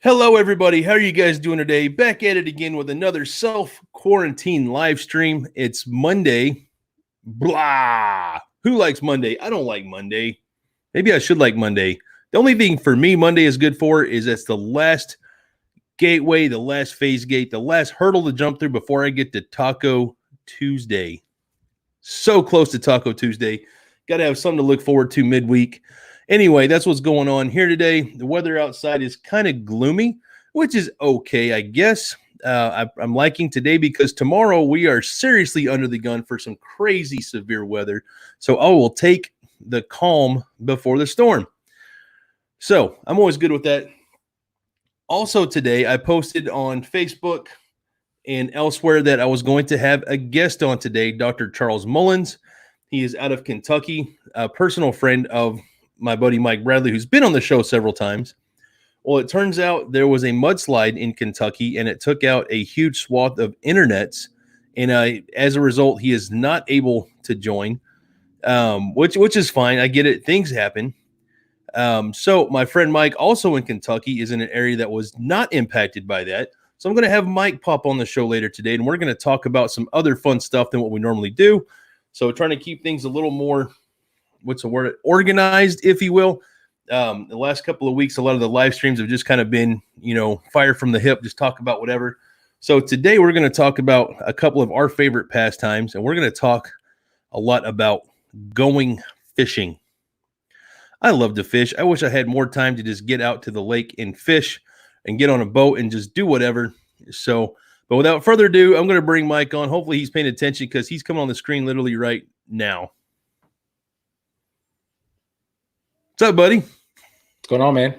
Hello, everybody. How are you guys doing today? Back at it again with another self-quarantine live stream. It's Monday. Blah. Who likes Monday? I don't like Monday. Maybe I should like Monday. The only thing for me Monday is good for is that's the last gateway, the last phase gate, the last hurdle to jump through before I get to Taco Tuesday. So close to Taco Tuesday. Got to have something to look forward to midweek. Anyway, that's what's going on here today. The weather outside is kind of gloomy, which is okay, I guess. I'm liking today because tomorrow we are seriously under the gun for some crazy severe weather. So I will take the calm before the storm. So I'm always good with that. Also today, I posted on Facebook and elsewhere that I was going to have a guest on today, Dr. Charles Mullins. He is out of Kentucky, a personal friend of my buddy Mike Bradley, who's been on the show several times. Well, it turns out there was a mudslide in Kentucky, and it took out a huge swath of internets. And as a result, he is not able to join, which is fine. I get it. Things happen. So my friend Mike, also in Kentucky, is in an area that was not impacted by that. So I'm going to have Mike pop on the show later today, and we're going to talk about some other fun stuff than what we normally do. So trying to keep things a little more, what's the word, organized, if you will. The last couple of weeks, a lot of the live streams have just kind of been, fire from the hip, just talk about whatever. So today we're going to talk about a couple of our favorite pastimes, and we're going to talk a lot about going fishing. I love to fish. I wish I had more time to just get out to the lake and fish and get on a boat and just do whatever. So, but without further ado, I'm going to bring Mike on. Hopefully he's paying attention because he's coming on the screen literally right now. What's up, buddy? What's going on, man?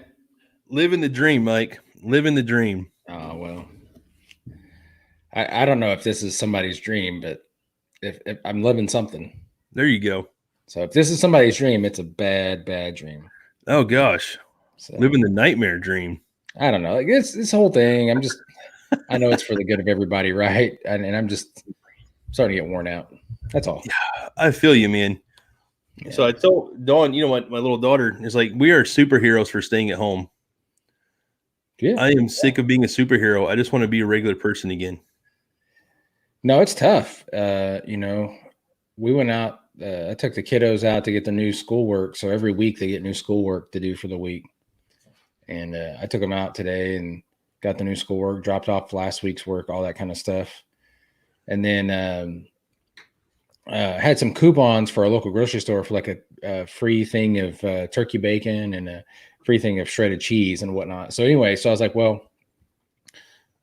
Living the dream, Mike. Living the dream. Oh, well, I don't know if this is somebody's dream, but if I'm living something. There you go. So if this is somebody's dream, it's a bad dream. Oh, gosh. So, living the nightmare dream. I don't know. Like this whole thing, I know it's for the good of everybody, right? And I'm just starting to get worn out. That's all. Yeah, I feel you, man. Yeah. So I told Dawn, my little daughter is like, we are superheroes for staying at home. Yeah. I am sick of being a superhero. I just want to be a regular person again. No, it's tough. We went out. I took the kiddos out to get their new schoolwork. So every week they get new schoolwork to do for the week. And I took them out today and got the new schoolwork, dropped off last week's work, all that kind of stuff. And then had some coupons for a local grocery store for like a free thing of turkey bacon and a free thing of shredded cheese and whatnot. So anyway, so I was like, well,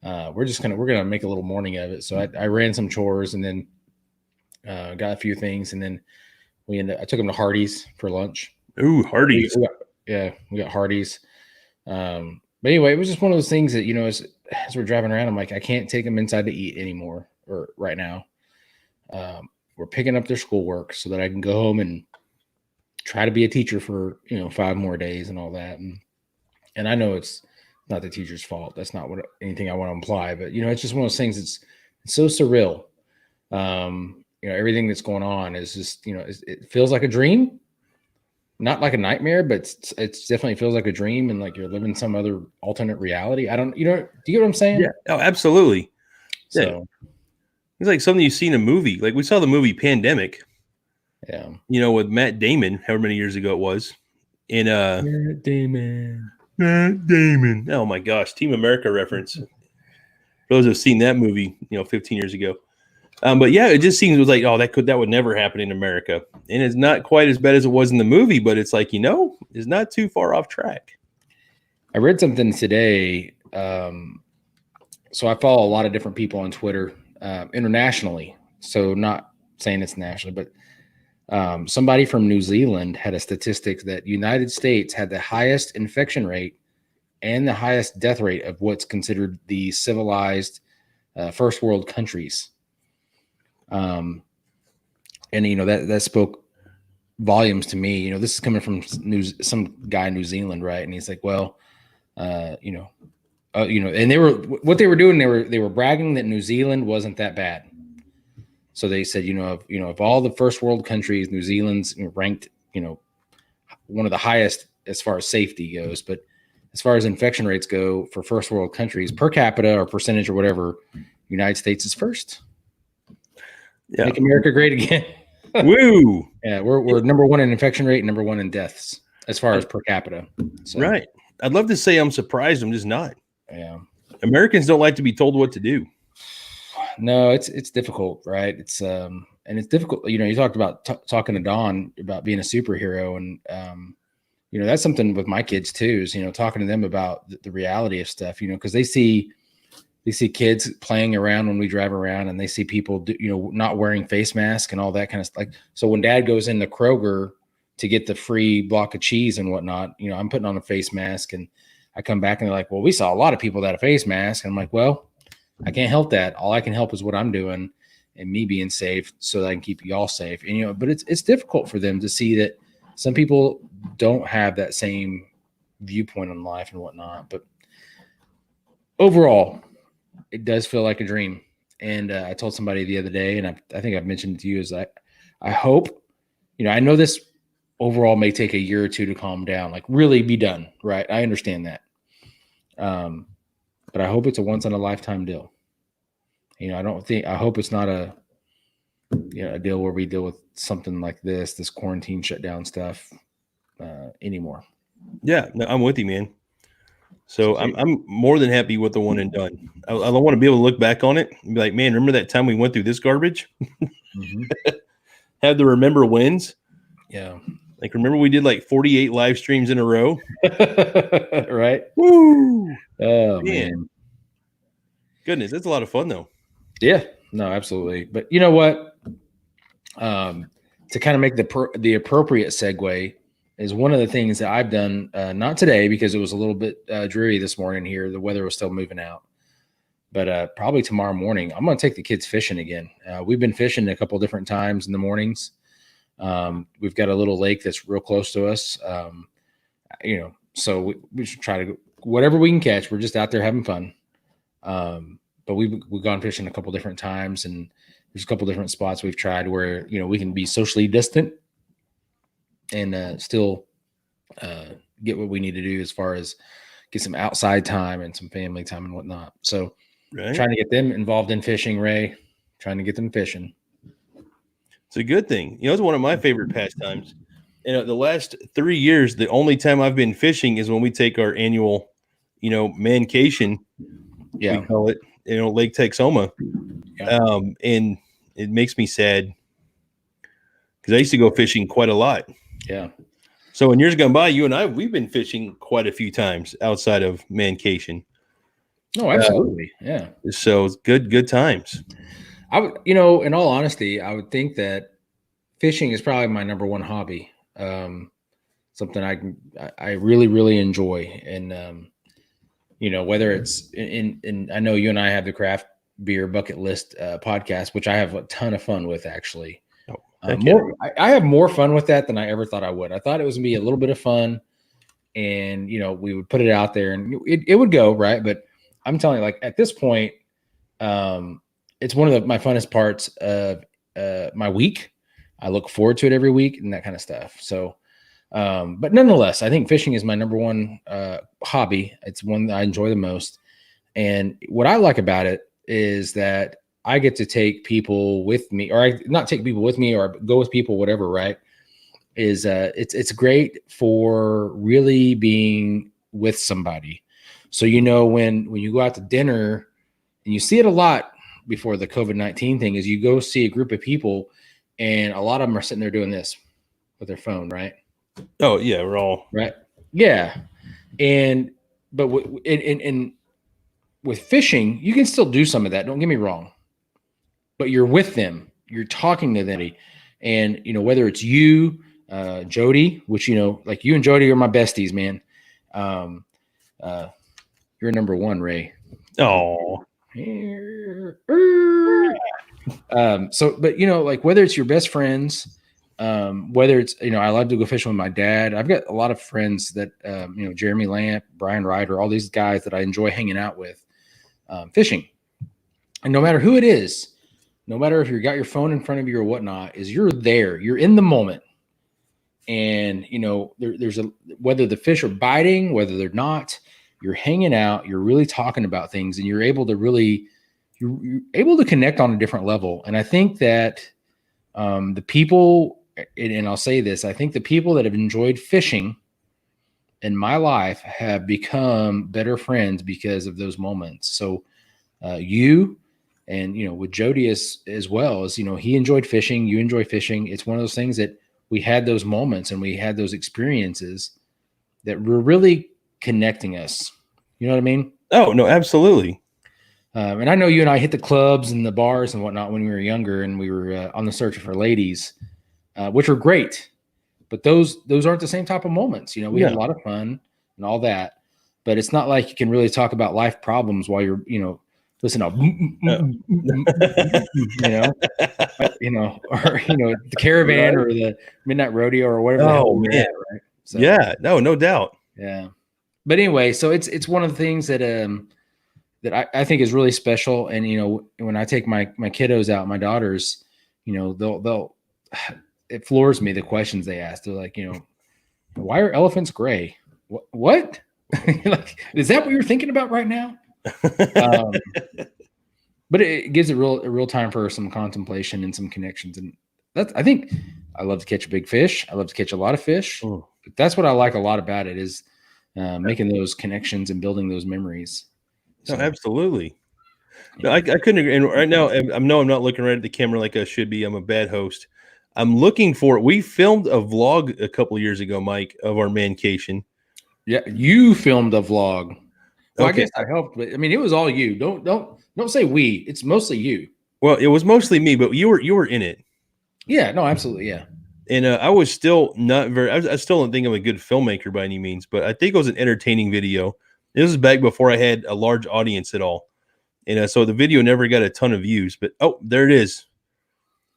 we're gonna make a little morning of it. So I ran some chores and then got a few things, and then I took them to Hardee's for lunch. Ooh, Hardee's. We got Hardee's. But anyway, it was just one of those things that, as we're driving around, I'm like, I can't take them inside to eat anymore or right now. We're picking up their schoolwork so that I can go home and try to be a teacher for, 5 more days and all that. And I know it's not the teacher's fault. That's not anything I want to imply, but it's just one of those things. It's so surreal. Everything that's going on is just, it feels like a dream, not like a nightmare, but it's definitely feels like a dream. And like you're living some other alternate reality. I don't, do you get what I'm saying? Yeah. Oh, absolutely. So yeah. It's like something you see in a movie. Like we saw the movie Pandemic. Yeah. With Matt Damon, however many years ago it was. In Matt Damon. Oh my gosh, Team America reference. For those who've seen that movie, 15 years ago. But yeah, it just seems it was like, that would never happen in America. And it's not quite as bad as it was in the movie, but it's like, it's not too far off track. I read something today. So I follow a lot of different people on Twitter. Internationally, so not saying it's nationally, but somebody from New Zealand had a statistic that United States had the highest infection rate and the highest death rate of what's considered the civilized first world countries. And that spoke volumes to me. This is coming from some guy in New Zealand, right? And he's like, well, and what they were doing, they were bragging that New Zealand wasn't that bad. So they said, of all the first world countries, New Zealand's ranked, one of the highest as far as safety goes. But as far as infection rates go for first world countries, per capita or percentage or whatever, United States is first. Yeah. Make America great again. Woo! Yeah, we're number one in infection rate and number one in deaths as far as per capita. So, right. I'd love to say I'm surprised. I'm just not. Yeah. Americans don't like to be told what to do. No, it's difficult, right? It's and it's difficult. You know, you talked about talking to Dawn about being a superhero, and you know, that's something with my kids too. Is, you know, talking to them about the reality of stuff. You know, because they see kids playing around when we drive around, and they see people you know, not wearing face masks and all that kind of stuff. Like, so when Dad goes into Kroger to get the free block of cheese and whatnot, you know, I'm putting on a face mask, and I come back and they're like, well, we saw a lot of people that had a face mask. And I'm like, well, I can't help that. All I can help is what I'm doing and me being safe so that I can keep y'all safe. And, you know, but it's difficult for them to see that some people don't have that same viewpoint on life and whatnot. But overall, it does feel like a dream. And I told somebody the other day, and I think I've mentioned it to you, is I hope, you know, I know this overall may take a year or two to calm down, like really be done. Right. I understand that. But I hope it's a once in a lifetime deal. You know, I hope it's not a deal where we deal with something like this quarantine shutdown stuff anymore. Yeah, no, I'm with you, man. So I'm more than happy with the one and done. I want to be able to look back on it and be like, man, remember that time we went through this garbage? Mm-hmm. Have to remember wins. Yeah. Like, remember we did like 48 live streams in a row? Right? Woo! Oh, man. Goodness, that's a lot of fun, though. Yeah. No, absolutely. But you know what? To kind of make the appropriate segue is one of the things that I've done, not today because it was a little bit dreary this morning here. The weather was still moving out. But probably tomorrow morning, I'm going to take the kids fishing again. We've been fishing a couple different times in the mornings. We've got a little lake that's real close to us. You know, so we should try to go, whatever we can catch. We're just out there having fun. But we've gone fishing a couple different times, and there's a couple different spots we've tried where, you know, we can be socially distant and still get what we need to do as far as get some outside time and some family time and whatnot. So trying to get them involved in fishing, Ray, trying to get them fishing. It's a good thing. You know, it's one of my favorite pastimes. And the last 3 years, the only time I've been fishing is when we take our annual, you know, mancation. Yeah. We call it, you know, Lake Texoma. Yeah. And it makes me sad because I used to go fishing quite a lot. Yeah. So in years gone by, you and I, we've been fishing quite a few times outside of mancation. Oh, absolutely. Yeah. So good times. I would, you know, in all honesty, I would think that fishing is probably my number one hobby. Something I really, really enjoy. And, you know, whether it's in, I know you and I have the craft beer bucket list podcast, which I have a ton of fun with, actually. I have more fun with that than I ever thought I would. I thought it was gonna be a little bit of fun, and, you know, we would put it out there and it would go right. But I'm telling you, like, at this point, it's one of my funnest parts of my week. I look forward to it every week and that kind of stuff. So, but nonetheless, I think fishing is my number one hobby. It's one that I enjoy the most. And what I like about it is that I get to take people with me, or not take people with me, or go with people, whatever, right? Is it's great for really being with somebody. So, you know, when you go out to dinner, and you see it a lot before the COVID-19 thing, is you go see a group of people and a lot of them are sitting there doing this with their phone, right? Oh yeah, we're all right. Yeah. But with fishing, you can still do some of that. Don't get me wrong, but you're with them, you're talking to them. And, you know, whether it's you, Jody, which, you know, like you and Jody are my besties, man. You're number one, Ray. Oh, so, but, you know, like whether it's your best friends, whether it's, you know, I love to go fishing with my dad. I've got a lot of friends that, you know, Jeremy Lamp, Brian Ryder, all these guys that I enjoy hanging out with, fishing. And no matter who it is, no matter if you got your phone in front of you or whatnot, is you're there, you're in the moment. And, there's whether the fish are biting, whether they're not, you're hanging out, you're really talking about things, and you're able to connect on a different level. And I think that the people, and I'll say this, I think the people that have enjoyed fishing in my life have become better friends because of those moments. So you and, with Jody as well, as, he enjoyed fishing, you enjoy fishing. It's one of those things that we had those moments and we had those experiences that were really connecting us. You know what I mean? Oh, no, absolutely. And I know you and I hit the clubs and the bars and whatnot when we were younger, and we were on the search for ladies, which were great. But those aren't the same type of moments. We had a lot of fun and all that, but it's not like you can really talk about life problems while you're, listen up, or the caravan or the midnight rodeo or whatever. Oh man, at, right? So, yeah, no doubt. Yeah, but anyway, so it's one of the things that that I think is really special. And when I take my kiddos out, my daughters, they'll it floors me the questions they ask. They're like, why are elephants gray? What? Like, is that what you're thinking about right now? But it gives a real time for some contemplation and some connections. And I think I love to catch a big fish. I love to catch a lot of fish. But that's what I like a lot about it is making those connections and building those memories. So. No, absolutely. No, I couldn't agree. And right now, I'm not looking right at the camera like I should be. I'm a bad host. I'm looking for it. We filmed a vlog a couple of years ago, Mike, of our mancation. Yeah, you filmed a vlog. Well, okay. I guess I helped, but I mean, it was all you. Don't say we. It's mostly you. Well, it was mostly me, but you were in it. Yeah. No, absolutely. Yeah. And I was still not very. I still don't think I'm a good filmmaker by any means, but I think it was an entertaining video. This was back before I had a large audience at all, and so the video never got a ton of views. But there it is.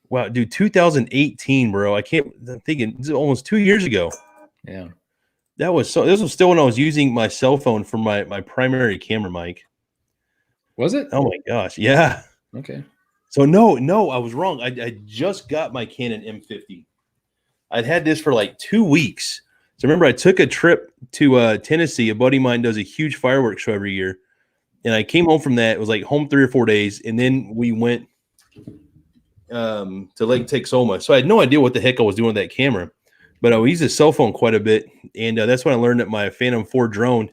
Wow, dude, 2018, bro. I'm thinking this is almost 2 years ago. Yeah. This was still when I was using my cell phone for my primary camera, Mike. Was it? Oh my gosh. Yeah. Okay. So no, I was wrong. I just got my Canon M50. I'd had this for like 2 weeks. So remember, I took a trip to Tennessee. A buddy of mine does a huge fireworks show every year. And I came home from that. It was like home 3 or 4 days. And then we went to Lake Texoma. So I had no idea what the heck I was doing with that camera. But I used a cell phone quite a bit. And that's when I learned that my Phantom 4 drone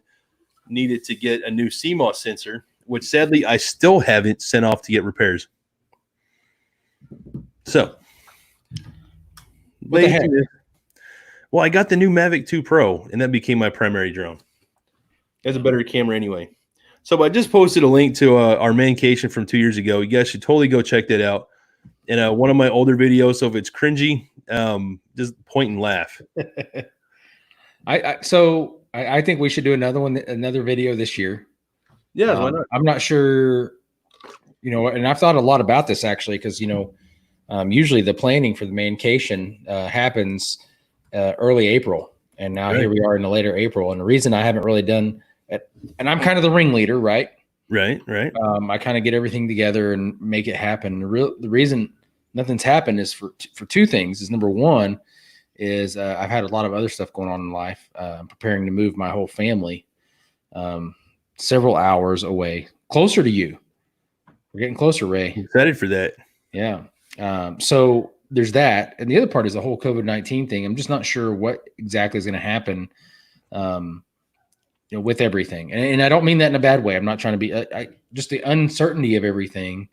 needed to get a new CMOS sensor, which sadly I still haven't sent off to get repairs. So, what the heck? Well, I got the new Mavic 2 Pro, and that became my primary drone. It has a better camera anyway. So I just posted a link to our mancation from 2 years ago. You guys should totally go check that out. And one of my older videos, so if it's cringy, just point and laugh. I think we should do another video this year. Yeah, why not? I'm not sure, and I've thought a lot about this actually, because usually the planning for the mancation happens early April, and now Here we are in the later April. And the reason I haven't really done it, and I'm kind of the ringleader, right? Right. I kind of get everything together and make it happen. The reason nothing's happened is for two things. Is number one is I've had a lot of other stuff going on in life. Preparing to move my whole family several hours away, closer to you. We're getting closer, Ray. Excited for that. Yeah. So there's that. And the other part is the whole COVID-19 thing. I'm just not sure what exactly is going to happen with everything. And I don't mean that in a bad way. I'm not trying to be just the uncertainty of everything.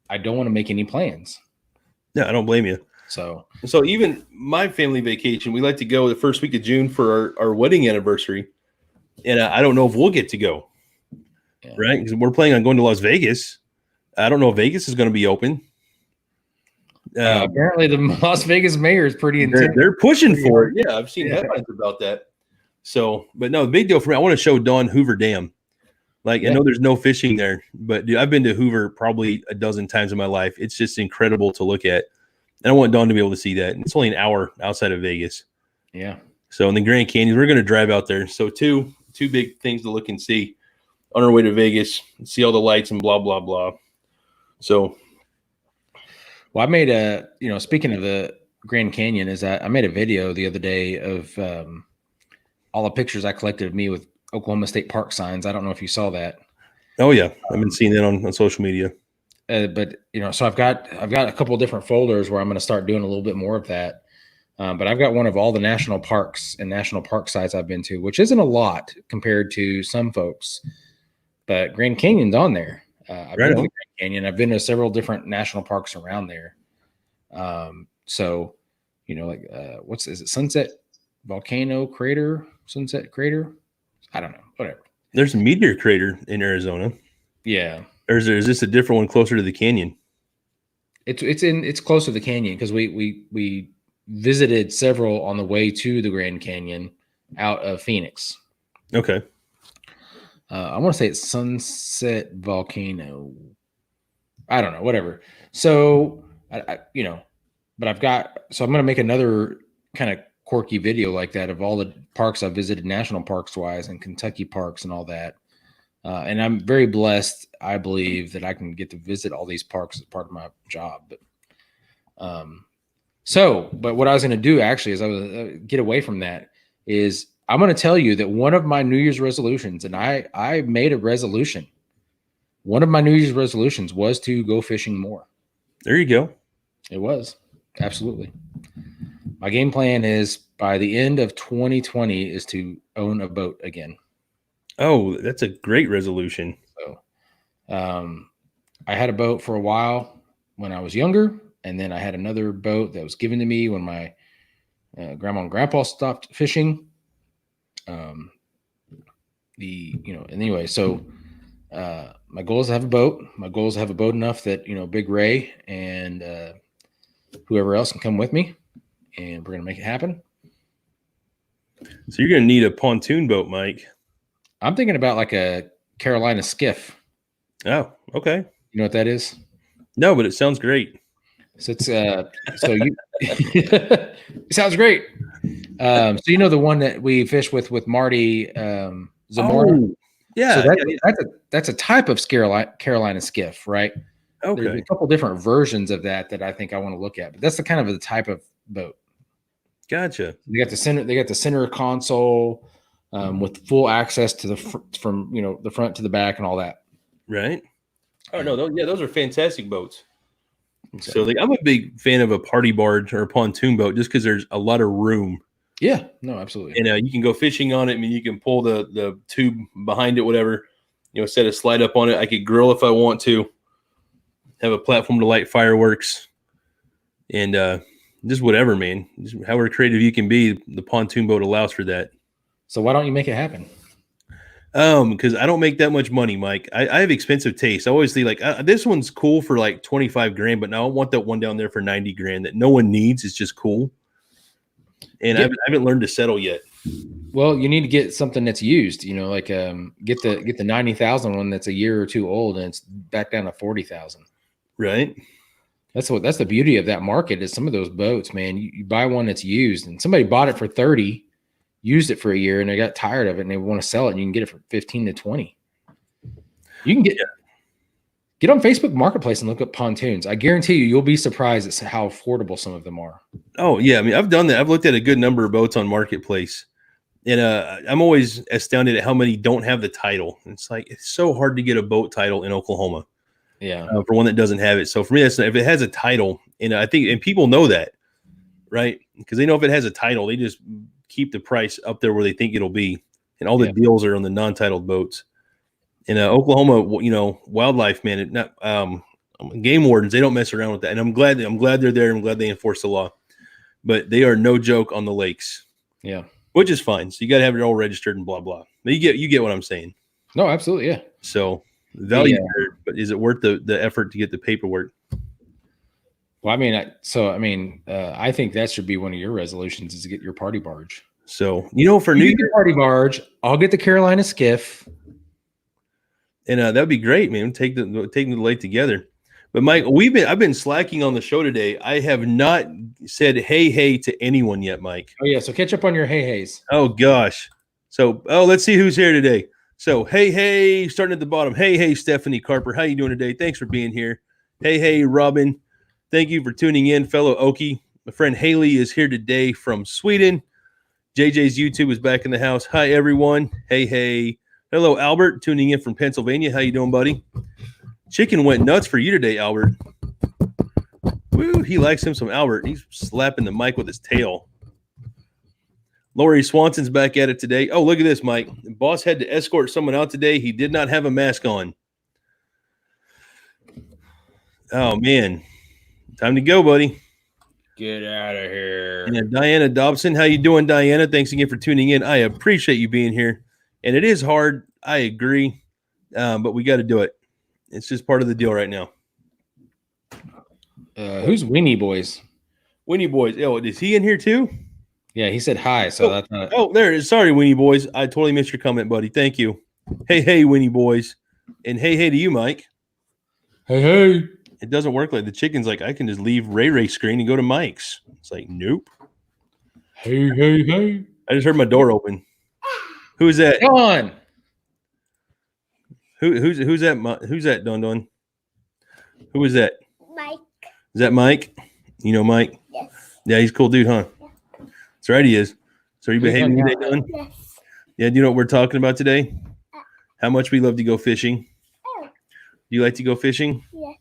I don't want to make any plans. Yeah, I don't blame you. So even my family vacation, we like to go the first week of June for our wedding anniversary. And I don't know if we'll get to go. Yeah. Right? Because we're planning on going to Las Vegas. I don't know if Vegas is going to be open. Apparently the Las Vegas mayor is pretty intense. They're pushing for it. Yeah, I've seen headlines about that. So, but no, the big deal for me, I want to show Dawn Hoover Dam. Like, I know there's no fishing there, but dude, I've been to Hoover probably a dozen times in my life. It's just incredible to look at. And I want Dawn to be able to see that. And it's only an hour outside of Vegas. Yeah. So in the Grand Canyon, we're going to drive out there. So two big things to look and see on our way to Vegas, see all the lights and blah, blah, blah. So. Well, I made speaking of Grand Canyon is I made a video the other day of all the pictures I collected of me with Oklahoma State Park signs. I don't know if you saw that. Oh yeah, I've been seeing that on social media. But so I've got a couple of different folders where I'm going to start doing a little bit more of that. But I've got one of all the national parks and national park sites I've been to, which isn't a lot compared to some folks. But Grand Canyon's on there. I've been to the Grand Canyon. I've been to several different national parks around there. So, is it Sunset Crater? I don't know. Whatever. There's a meteor crater in Arizona. Yeah. Or is this a different one closer to the canyon? It's close to the canyon because we visited several on the way to the Grand Canyon out of Phoenix. Okay. I want to say it's Sunset Volcano. I don't know, whatever. So but I'm going to make another kind of quirky video like that of all the parks I've visited, national parks wise, and Kentucky parks and all that. And I'm very blessed, I believe, that I can get to visit all these parks as part of my job. But what I was going to do actually is I was get away from that is I'm going to tell you that one of my New Year's resolutions, and I made a resolution. One of my New Year's resolutions was to go fishing more. There you go. It was. Absolutely. My game plan is by the end of 2020 is to own a boat again. Oh, that's a great resolution. So, I had a boat for a while when I was younger, and then I had another boat that was given to me when my grandma and grandpa stopped fishing. Anyway, so my goal is to have a boat. My goal is to have a boat enough that Big Ray and whoever else can come with me, and we're gonna make it happen. So you're gonna need a pontoon boat, Mike. I'm thinking about like a Carolina skiff. Oh, okay. You know what that is? No, but it sounds great. So it's it sounds great. So the one that we fish with Marty Zamora. Oh, yeah. So that's a type of Carolina skiff, right? Okay. There's a couple different versions of that I think I want to look at, but that's the kind of the type of boat. Gotcha. They got the center console with full access to from the front to the back and all that. Right. Oh no, those are fantastic boats. So I'm a big fan of a party barge or a pontoon boat just because there's a lot of room. Yeah, no, absolutely. And you can go fishing on it. I mean, you can pull the tube behind it, whatever. Set a slide up on it. I could grill if I want to. Have a platform to light fireworks, and just whatever, man. Just however creative you can be, the pontoon boat allows for that. So why don't you make it happen? Because I don't make that much money, Mike. I have expensive taste. I always think like this one's cool for like 25 grand, but now I want that one down there for 90 grand that no one needs. It's just cool. And I haven't learned to settle yet. Well, you need to get something that's used, get the 90,000 one that's a year or two old and it's back down to 40,000. Right. That's the beauty of that market is some of those boats, man. You buy one that's used and somebody bought it for 30, used it for a year and they got tired of it and they want to sell it and you can get it for 15 to 20. You can get on Facebook Marketplace and look up pontoons. I guarantee you'll be surprised at how affordable some of them are. Oh yeah. I mean, I've done that. I've looked at a good number of boats on Marketplace and I'm always astounded at how many don't have the title. It's like, it's so hard to get a boat title in Oklahoma. Yeah. For one that doesn't have it. So for me, if it has a title, and I think, and people know that, right? Because they know if it has a title, they just keep the price up there where they think it'll be. And all the deals are on the non-titled boats. In Oklahoma, wildlife, man, game wardens, they don't mess around with that. And I'm glad they're there. I'm glad they enforce the law. But they are no joke on the lakes. Yeah. Which is fine. So you got to have it all registered and blah, blah. But you get what I'm saying. No, absolutely. Yeah. So value there, but is it worth the effort to get the paperwork? Well, I think that should be one of your resolutions is to get your party barge. So, for New Year party barge, I'll get the Carolina skiff. And that would be great, man. Taking the lake together. But Mike, I've been slacking on the show today. I have not said hey to anyone yet, Mike. Oh yeah, so catch up on your hey-heys. Oh gosh. So let's see who's here today. So hey, starting at the bottom. Hey, Stephanie Carper, how you doing today? Thanks for being here. Hey, Robin. Thank you for tuning in, fellow Okie. My friend Haley is here today from Sweden. JJ's YouTube is back in the house. Hi, everyone. Hey. Hello, Albert, tuning in from Pennsylvania. How you doing, buddy? Chicken went nuts for you today, Albert. Woo, he likes him some Albert. He's slapping the mic with his tail. Lori Swanson's back at it today. Oh, look at this, Mike. The boss had to escort someone out today. He did not have a mask on. Oh, man. Time to go, buddy. Get out of here. And Diana Dobson, how you doing, Diana? Thanks again for tuning in. I appreciate you being here. And it is hard. I agree. But we got to do it. It's just part of the deal right now. Who's Weenie Boys? Weenie Boys. Oh, is he in here too? Yeah, he said hi. So that's not. Oh, there it is. Sorry, Weenie Boys. I totally missed your comment, buddy. Thank you. Hey, Weenie Boys. And hey to you, Mike. Hey. It doesn't work like the chicken's like, I can just leave Ray screen and go to Mike's. It's like, nope. Hey. I just heard my door open. Who is that? Come on. Who's that? Who's that, Don? Who is that? Mike. Is that Mike? You know Mike? Yes. Yeah, he's a cool dude, huh? Yeah. That's right, he is. So are you behaving today, Don? Yes. Yeah, do you know what we're talking about today? How much we love to go fishing. Oh. Do you like to go fishing? Yes.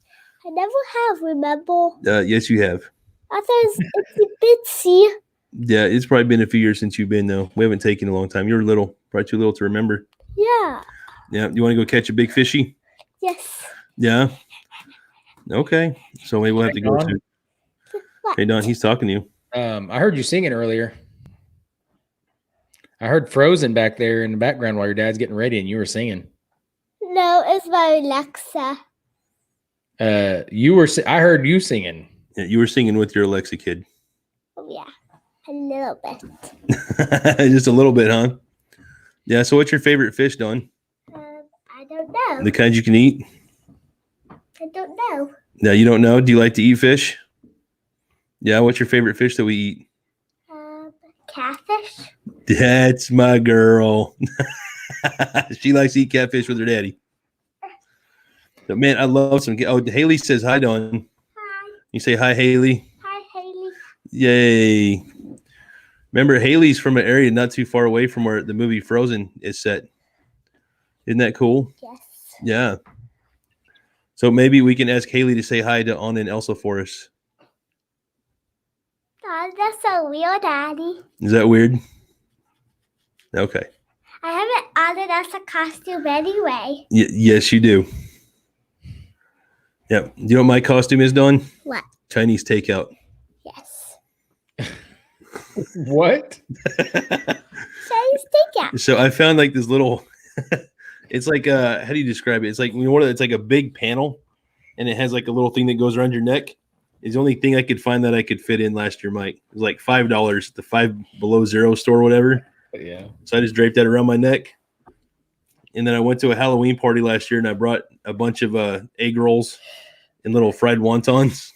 I never have, remember? Yes, you have. I thought it's a bitsy. Yeah, it's probably been a few years since you've been, though. We haven't taken a long time. You're little, probably too little to remember. Yeah. Yeah, you want to go catch a big fishy? Yes. Yeah. Okay. So maybe we'll have to go to. What? Hey, Don, he's talking to you. I heard you singing earlier. I heard Frozen back there in the background while your dad's getting ready, and you were singing. No, it's my Alexa. I heard you singing. Yeah, you were singing with your Alexa kid. Oh, yeah. A little bit. Just a little bit, huh? Yeah. So what's your favorite fish, Don? I don't know. The kinds you can eat? I don't know. No, you don't know? Do you like to eat fish? Yeah. What's your favorite fish that we eat? Catfish. That's my girl. She likes to eat catfish with her daddy. But man, I love some. Oh, Haley says hi, Don. Hi. You say hi, Haley. Hi, Haley. Yay. Remember, Haley's from an area not too far away from where the movie Frozen is set. Isn't that cool? Yes. Yeah. So maybe we can ask Haley to say hi to Anna and Elsa for us. Oh, that's so weird, Daddy. Is that weird? Okay. I haven't ordered us a costume anyway. Yes, you do. Yep. Do you know what my costume is, Dawn? What? Chinese takeout. Yes. What? Chinese takeout. So I found like this little. It's like how do you describe it? It's like it's like a big panel, and it has like a little thing that goes around your neck. It's the only thing I could find that I could fit in last year, Mike. It was like $5 at the Five Below Zero store, or whatever. Yeah. So I just draped that around my neck. And then I went to a Halloween party last year, and I brought a bunch of egg rolls and little fried wontons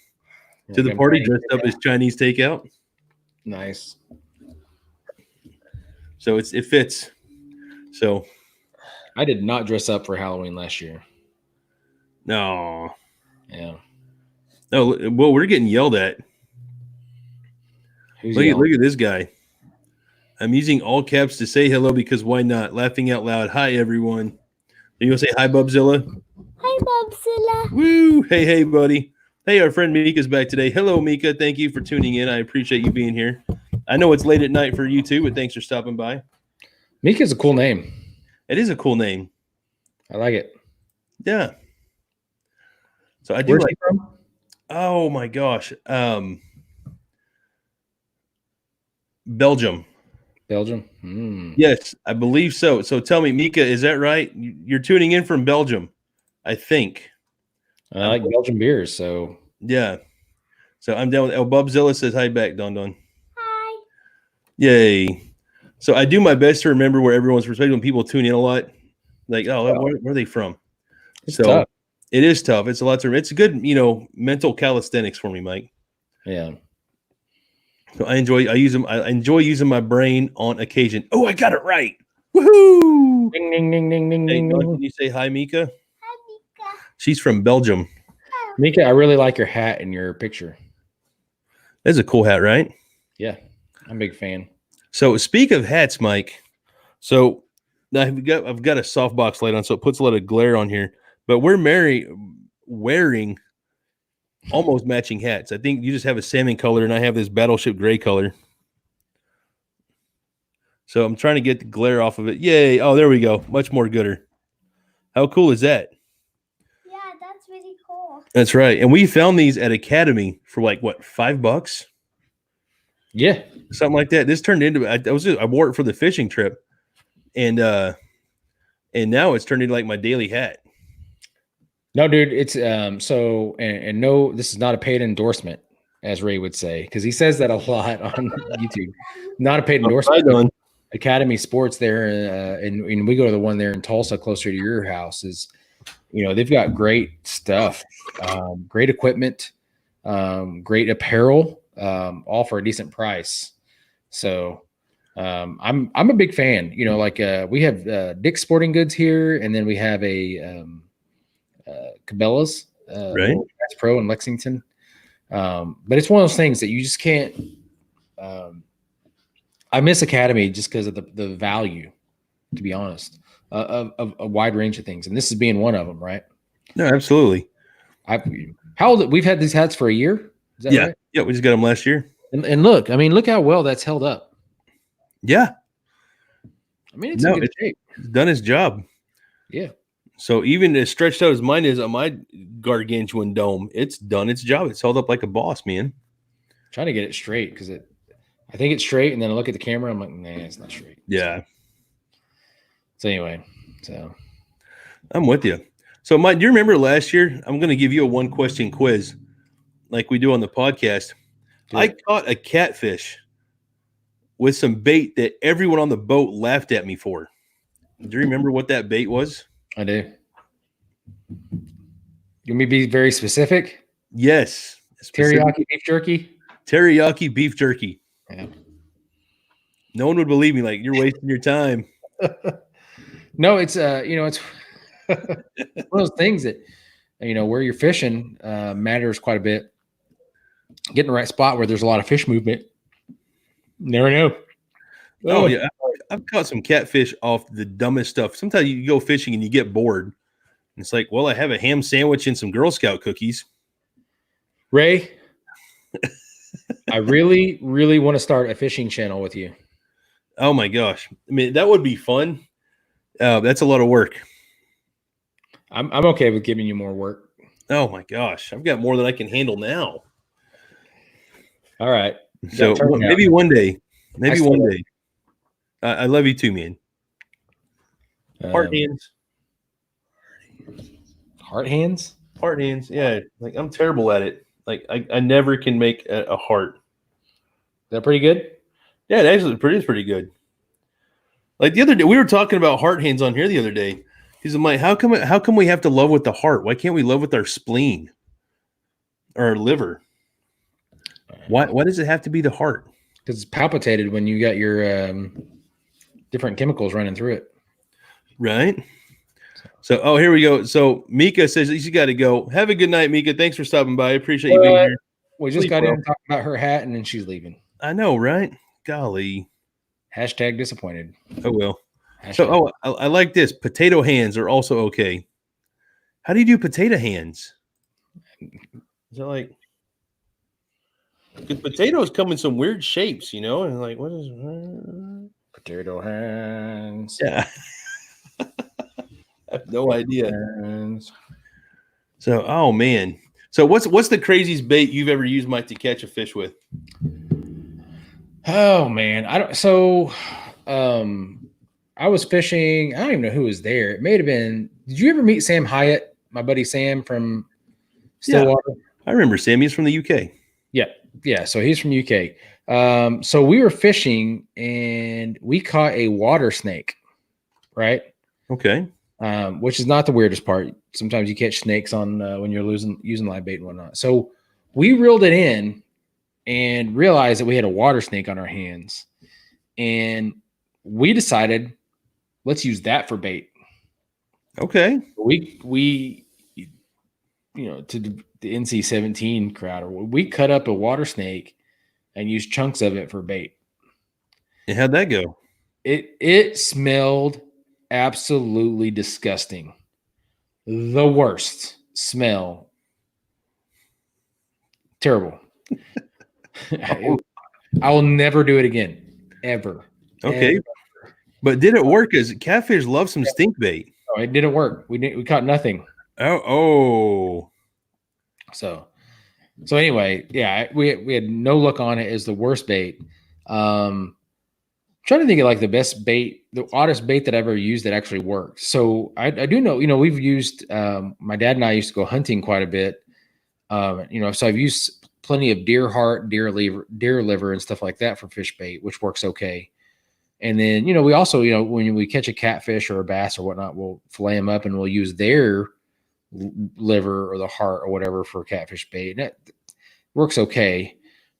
to the party, dressed up as Chinese takeout. Nice. So it fits. So I did not dress up for Halloween last year. no. Yeah. No, well, we're getting yelled at. Look at this guy. I'm using all caps to say hello because why not? Laughing out loud. Hi, everyone. Are you going to say hi, Bubzilla? Hi, Bobzilla. Woo. Hey, buddy. Hey, our friend Mika's back today. Hello, Mika. Thank you for tuning in. I appreciate you being here. I know it's late at night for you too, but thanks for stopping by. Mika's a cool name. It is a cool name. I like it. Yeah. So I do Where's like he from? Oh my gosh. Belgium. Belgium? Yes, I believe so. So tell me, Mika, is that right? You're tuning in from Belgium, I think. I like Belgian beers, so. Yeah. So I'm down with Bubzilla says hi back, Don. Hi. Yay. So I do my best to remember where everyone's from, especially when people tune in a lot. Like, where are they from? It's so tough. It is tough. It's a lot to. It's a good, mental calisthenics for me, Mike. Yeah. So I enjoy using my brain on occasion. Oh, I got it right. Woohoo! Ding, ding, ding, ding, ding, Hey, ding, Dawn, ding. can you say hi, Mika? Hi, Mika. She's from Belgium. Mika, I really like your hat in your picture. That's a cool hat, right? Yeah, I'm a big fan. So speak of hats, Mike. So I've got a softbox light on, so it puts a lot of glare on here. But we're wearing almost matching hats. I think you just have a salmon color, and I have this battleship gray color. So I'm trying to get the glare off of it. Yay! Oh, there we go. Much more gooder. How cool is that? Yeah, that's really cool. That's right. And we found these at Academy for like what, $5? Yeah, Something like that. This turned into I wore it for the fishing trip, and now it's turned into like my daily hat. no, dude, it's so and no, this is not a paid endorsement, as Ray would say, because he says that a lot on YouTube. Not a paid endorsement. Right on. Academy Sports there, and we go to the one there in Tulsa, closer to your house. Is they've got great stuff, great equipment, great apparel, all for a decent price. So I'm a big fan. We have Dick's Sporting Goods here, and then we have a Cabela's, Right. Bass Pro in Lexington. But it's one of those things that you just can't. I miss Academy just because of the value, to be honest, of a wide range of things, and this is being one of them, right? No, absolutely. We've had these hats for a year. Is that right? Yeah, we just got them last year. And look how well that's held up. Yeah. I mean, it's in good shape. It's done its job. Yeah. So even as stretched out as mine is on my gargantuan dome, it's done its job. It's held up like a boss, man. Trying to get it straight because I think it's straight, and then I look at the camera, I'm like, nah, it's not straight. Yeah. So anyway, I'm with you. So Mike, do you remember last year? I'm going to give you a 1-question quiz like we do on the podcast. I caught a catfish with some bait that everyone on the boat laughed at me for. Do you remember what that bait was? I do. You want me to be very specific? Yes. Teriyaki beef jerky? Teriyaki beef jerky. Yeah. No one would believe me. Like, you're wasting your time. No, it's it's one of those things that where you're fishing matters quite a bit. Getting the right spot where there's a lot of fish movement. Never know. Oh yeah, I've caught some catfish off the dumbest stuff. Sometimes you go fishing and you get bored. And it's like, well, I have a ham sandwich and some Girl Scout cookies. Ray, I really, really want to start a fishing channel with you. Oh my gosh. I mean, that would be fun. That's a lot of work. I'm okay with giving you more work. Oh my gosh. I've got more than I can handle now. All right. So maybe one day. Maybe one day. I love you too, man. Heart hands. Heart hands? Heart hands. Yeah. Like, I'm terrible at it. Like, I never can make a heart. Is that pretty good? Yeah, it actually is pretty good. Like the other day, we were talking about heart hands on here the other day. He's like, how come we have to love with the heart? Why can't we love with our spleen or our liver? Why does it have to be the heart? Because it's palpitated when you got your different chemicals running through it. Right. So, here we go. So Mika says she's got to go. Have a good night, Mika. Thanks for stopping by. I appreciate you being here. We just got in talking about her hat, and then she's leaving. I know, right? Golly. Hashtag disappointed. Oh, well. So, I like this. Potato hands are also okay. How do you do potato hands? Is it like... Because potatoes come in some weird shapes, and like, what is potato hands? Yeah. I have no idea. So, oh man. So what's the craziest bait you've ever used, Mike, to catch a fish with? Oh man. I was fishing. I don't even know who was there. It may have been. Did you ever meet Sam Hyatt, my buddy Sam from Stillwater? Yeah, I remember Sam. He's from the UK. Yeah. So he's from UK. So we were fishing and we caught a water snake, right? Okay. Which is not the weirdest part. Sometimes you catch snakes on when you're using live bait and whatnot. So we reeled it in and realized that we had a water snake on our hands, and we decided let's use that for bait. Okay. We to the NC-17 crowd, we cut up a water snake and use chunks of it for bait. And how'd that go? It smelled absolutely disgusting. The worst smell. Terrible. I will never do it again. Ever. Okay. Ever. But did it work? Because catfish love some stink bait. Oh, it didn't work. We caught nothing. Oh. So anyway, yeah, we had no luck on it. It's the worst bait. Trying to think of like the best bait, the oddest bait that I ever used that actually worked. So I do know, we've used, my dad and I used to go hunting quite a bit. So I've used plenty of deer heart, deer liver and stuff like that for fish bait, which works okay. And then, we also, when we catch a catfish or a bass or whatnot, we'll fillet them up and we'll use their liver or the heart or whatever for catfish bait. And that works okay.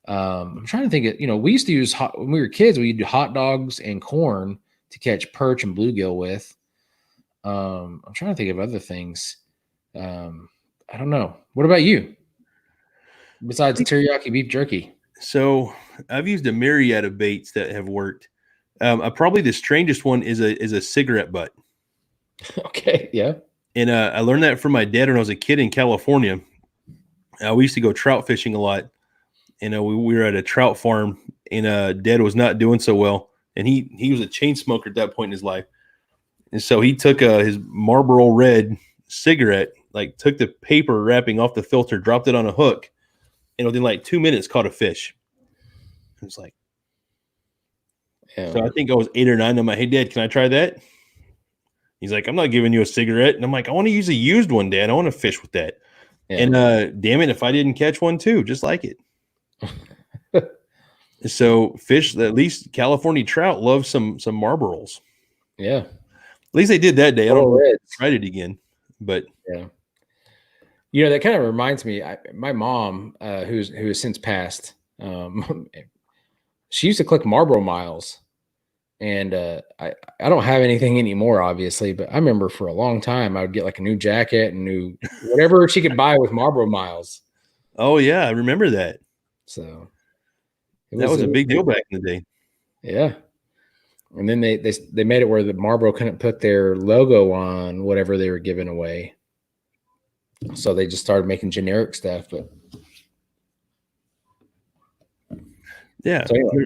I'm trying to think of, we used to use when we were kids, we used hot dogs and corn to catch perch and bluegill with. I'm trying to think of other things. I don't know. What about you? Besides teriyaki beef jerky? So I've used a myriad of baits that have worked. Probably the strangest one is a cigarette butt. Okay. Yeah. And I learned that from my dad when I was a kid in California. We used to go trout fishing a lot. And we were at a trout farm, and Dad was not doing so well. And he was a chain smoker at that point in his life. And so he took his Marlboro Red cigarette, like took the paper wrapping off the filter, dropped it on a hook, and within like 2 minutes caught a fish. It was like, yeah. So I think I was 8 or 9. I'm like, hey, Dad, can I try that? He's like, I'm not giving you a cigarette. And I'm like, I want to use a used one, Dad. I want to fish with that. Yeah. And damn it, if I didn't catch one too, just like it. So fish, at least California trout, love some Marlboros. Yeah, at least they did that day. I don't know if I tried it again, but yeah, that kind of reminds me. My mom, who has since passed, she used to collect Marlboro miles, and I don't have anything anymore, obviously, but I remember for a long time I would get like a new jacket and new whatever she could buy with Marlboro miles. Oh yeah, I remember that. So that was a big deal back in the day. Yeah. And then they made it where the Marlboro couldn't put their logo on whatever they were giving away. So they just started making generic stuff. But yeah. So anyway.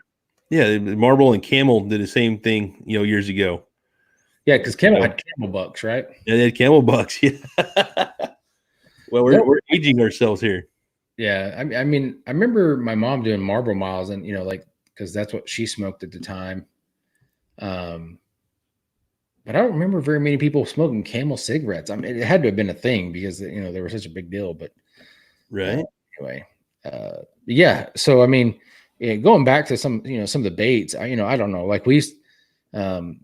Yeah, Marlboro and Camel did the same thing, years ago. Yeah, because Camel had Camel Bucks, right? Yeah, they had Camel Bucks. Yeah. Well, we're aging ourselves here. Yeah, I mean, I remember my mom doing Marlboro miles, and because that's what she smoked at the time. But I don't remember very many people smoking Camel cigarettes. I mean, it had to have been a thing because they were such a big deal. But right anyway, yeah. So I mean, going back to some of the baits, I don't know. Like we used,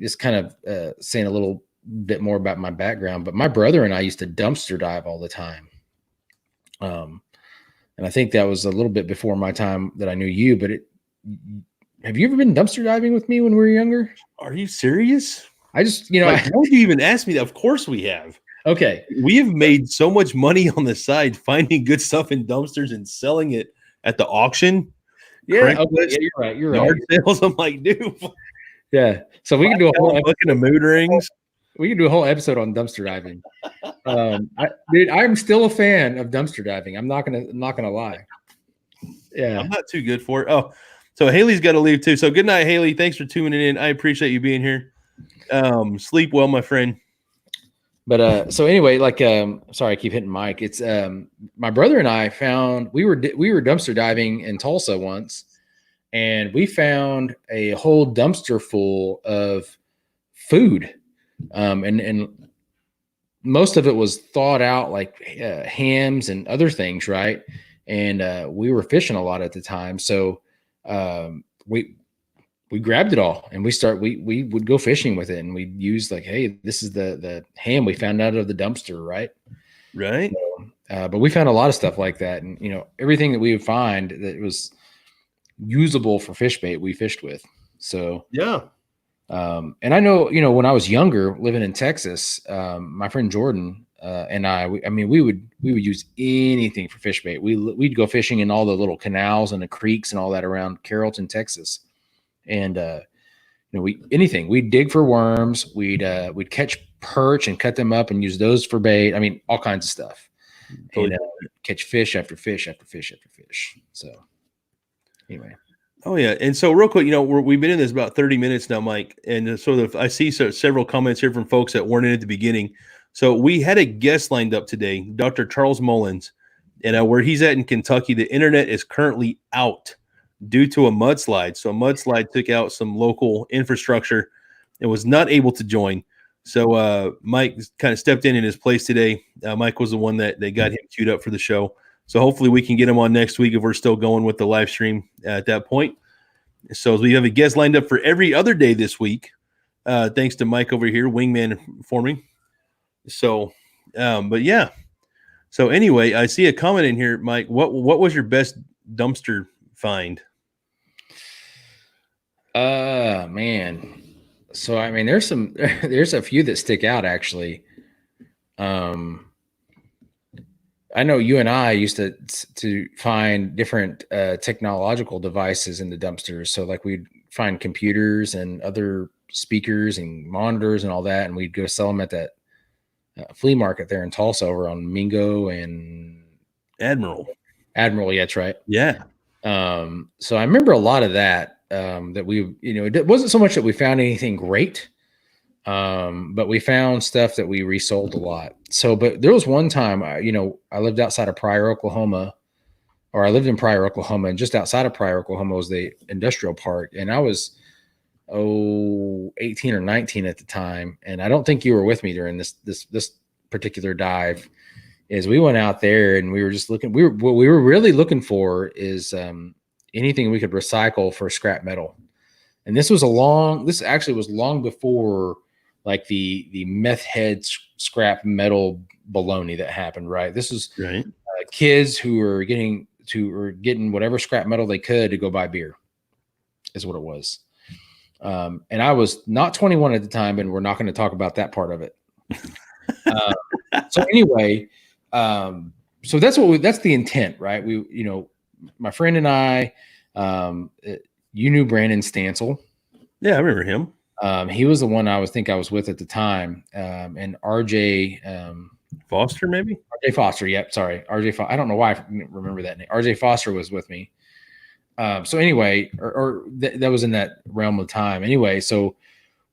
just kind of saying a little bit more about my background. But my brother and I used to dumpster dive all the time. And I think that was a little bit before my time that I knew you, but have you ever been dumpster diving with me when we were younger? Are you serious? I just, why would you even ask me that? Of course we have. Okay. We have made so much money on the side finding good stuff in dumpsters and selling it at the auction. Yeah, okay, yeah, you're right. You're yard right. sales. I'm like, dude. Yeah. So we can do a whole looking at mood rings. We can do a whole episode on dumpster diving. Dude, I'm still a fan of dumpster diving. I'm not gonna lie. Yeah, I'm not too good for it. Oh, so Haley's got to leave too. So good night, Haley. Thanks for tuning in. I appreciate you being here. Sleep well, my friend. But so anyway, like sorry, I keep hitting Mike. It's my brother and I found we were dumpster diving in Tulsa once, and we found a whole dumpster full of food. And most of it was thawed out, like hams and other things, right? And we were fishing a lot at the time, so we grabbed it all and we would go fishing with it, and we'd use like, hey, this is the ham we found out of the dumpster, right? So, but we found a lot of stuff like that, and everything that we would find that was usable for fish bait, we fished with. So yeah. And I know, when I was younger living in Texas, my friend Jordan, I mean, we would use anything for fish bait. We'd go fishing in all the little canals and the creeks and all that around Carrollton, Texas. And, anything. We'd dig for worms. We'd catch perch and cut them up and use those for bait. I mean, all kinds of stuff. And catch fish after fish after fish after fish. So anyway. Oh yeah, and so real quick, we've been in this about 30 minutes now, Mike, and I see several comments here from folks that weren't in at the beginning. So we had a guest lined up today, Dr. Charles Mullins, and where he's at in Kentucky, the internet is currently out due to a mudslide. So a mudslide took out some local infrastructure and was not able to join. So Mike kind of stepped in his place today. Mike was the one that they got him queued up for the show. So hopefully we can get him on next week if we're still going with the live stream at that point. So we have a guest lined up for every other day this week. Thanks to Mike over here, wingman for me. So, but yeah. So anyway, I see a comment in here, Mike. What was your best dumpster find? Man. So I mean, there's a few that stick out actually. I know you and I used to find different technological devices in the dumpsters. So like we'd find computers and other speakers and monitors and all that, and we'd go sell them at that flea market there in Tulsa over on Mingo and Admiral. Yeah, that's right. Yeah. So I remember a lot of that. That we, it wasn't so much that we found anything great, but we found stuff that we resold a lot. So, but there was one time, I lived outside of Pryor, Oklahoma, or I lived in Pryor, Oklahoma, and just outside of Pryor, Oklahoma was the industrial park. And I was, 18 or 19 at the time. And I don't think you were with me during this particular dive. Is we went out there and we were just looking, what we were really looking for is, anything we could recycle for scrap metal. And this actually was long before like the meth head scrap metal baloney that happened, right? This was right. Kids who were getting whatever scrap metal they could to go buy beer is what it was. And I was not 21 at the time, and we're not going to talk about that part of it. So anyway, so that's the intent, right? My friend and I, you knew Brandon Stansel. Yeah, I remember him. He was the one I was with at the time. And RJ Foster, maybe? RJ Foster. Yep. Sorry. RJ Foster. I don't know why I remember that name. RJ Foster was with me. So anyway, that was in that realm of time. Anyway, so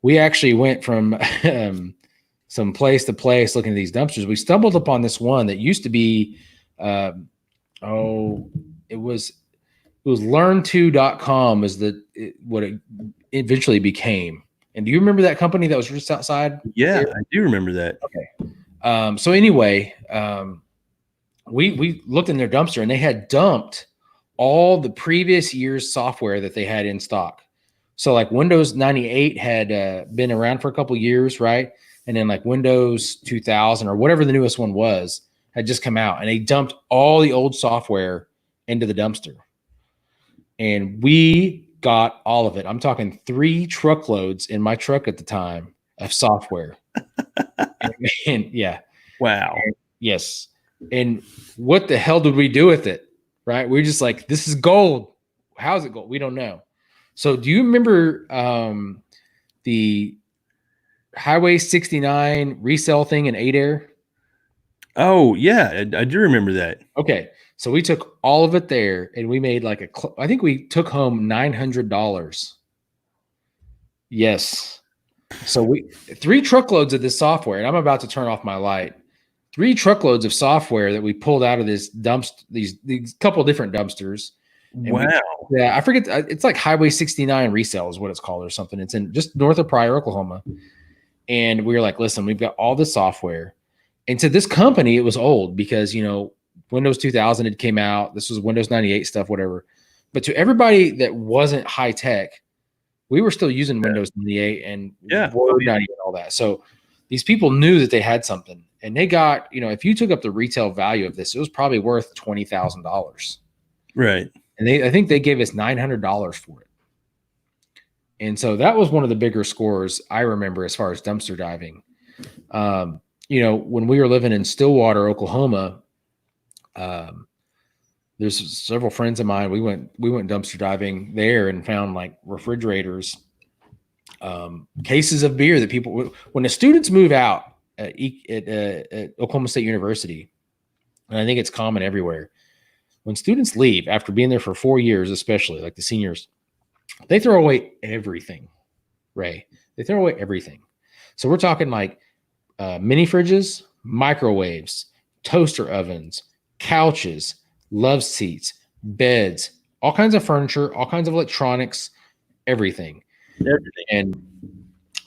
we actually went from some place to place looking at these dumpsters. We stumbled upon this one that used to be, it was learn2.com is what it eventually became. And do you remember that company that was just outside? Yeah, I do remember that. Okay. So anyway, we looked in their dumpster and they had dumped all the previous year's software that they had in stock. So like Windows 98 had been around for a couple of years, right? And then like Windows 2000 or whatever the newest one was had just come out, and they dumped all the old software into the dumpster. And we got all of it. I'm talking 3 truckloads in my truck at the time of software. and yeah. Wow. Yes. And what the hell did we do with it? Right. We're just like, this is gold. How's it gold? We don't know. So do you remember the Highway 69 resell thing in Adair? Oh, yeah. I do remember that. Okay. So we took all of it there and we made like I think we took home $900. Yes. So 3 truckloads of this software, and I'm about to turn off my light. 3 truckloads of software that we pulled out of this these couple different dumpsters. Wow. I forget. It's like Highway 69 resale is what it's called or something. It's in just north of Pryor, Oklahoma. And we were like, listen, we've got all this software. And to this company, it was old because, Windows 2000 had came out. This was Windows 98 stuff, whatever. But to everybody that wasn't high tech, we were still using Windows 98 and Word 98 and all that. So these people knew that they had something, and they got, if you took up the retail value of this, it was probably worth $20,000. Right. And I think they gave us $900 for it. And so that was one of the bigger scores I remember as far as dumpster diving. when we were living in Stillwater, Oklahoma, there's several friends of mine. We went dumpster diving there and found like refrigerators, cases of beer that people, when the students move out at Oklahoma State University, and I think it's common everywhere, when students leave after being there for 4 years, especially like the seniors, they throw away everything, Ray. They throw away everything. So we're talking like mini fridges, microwaves, toaster ovens, couches, love seats, beds, all kinds of furniture, all kinds of electronics, everything. And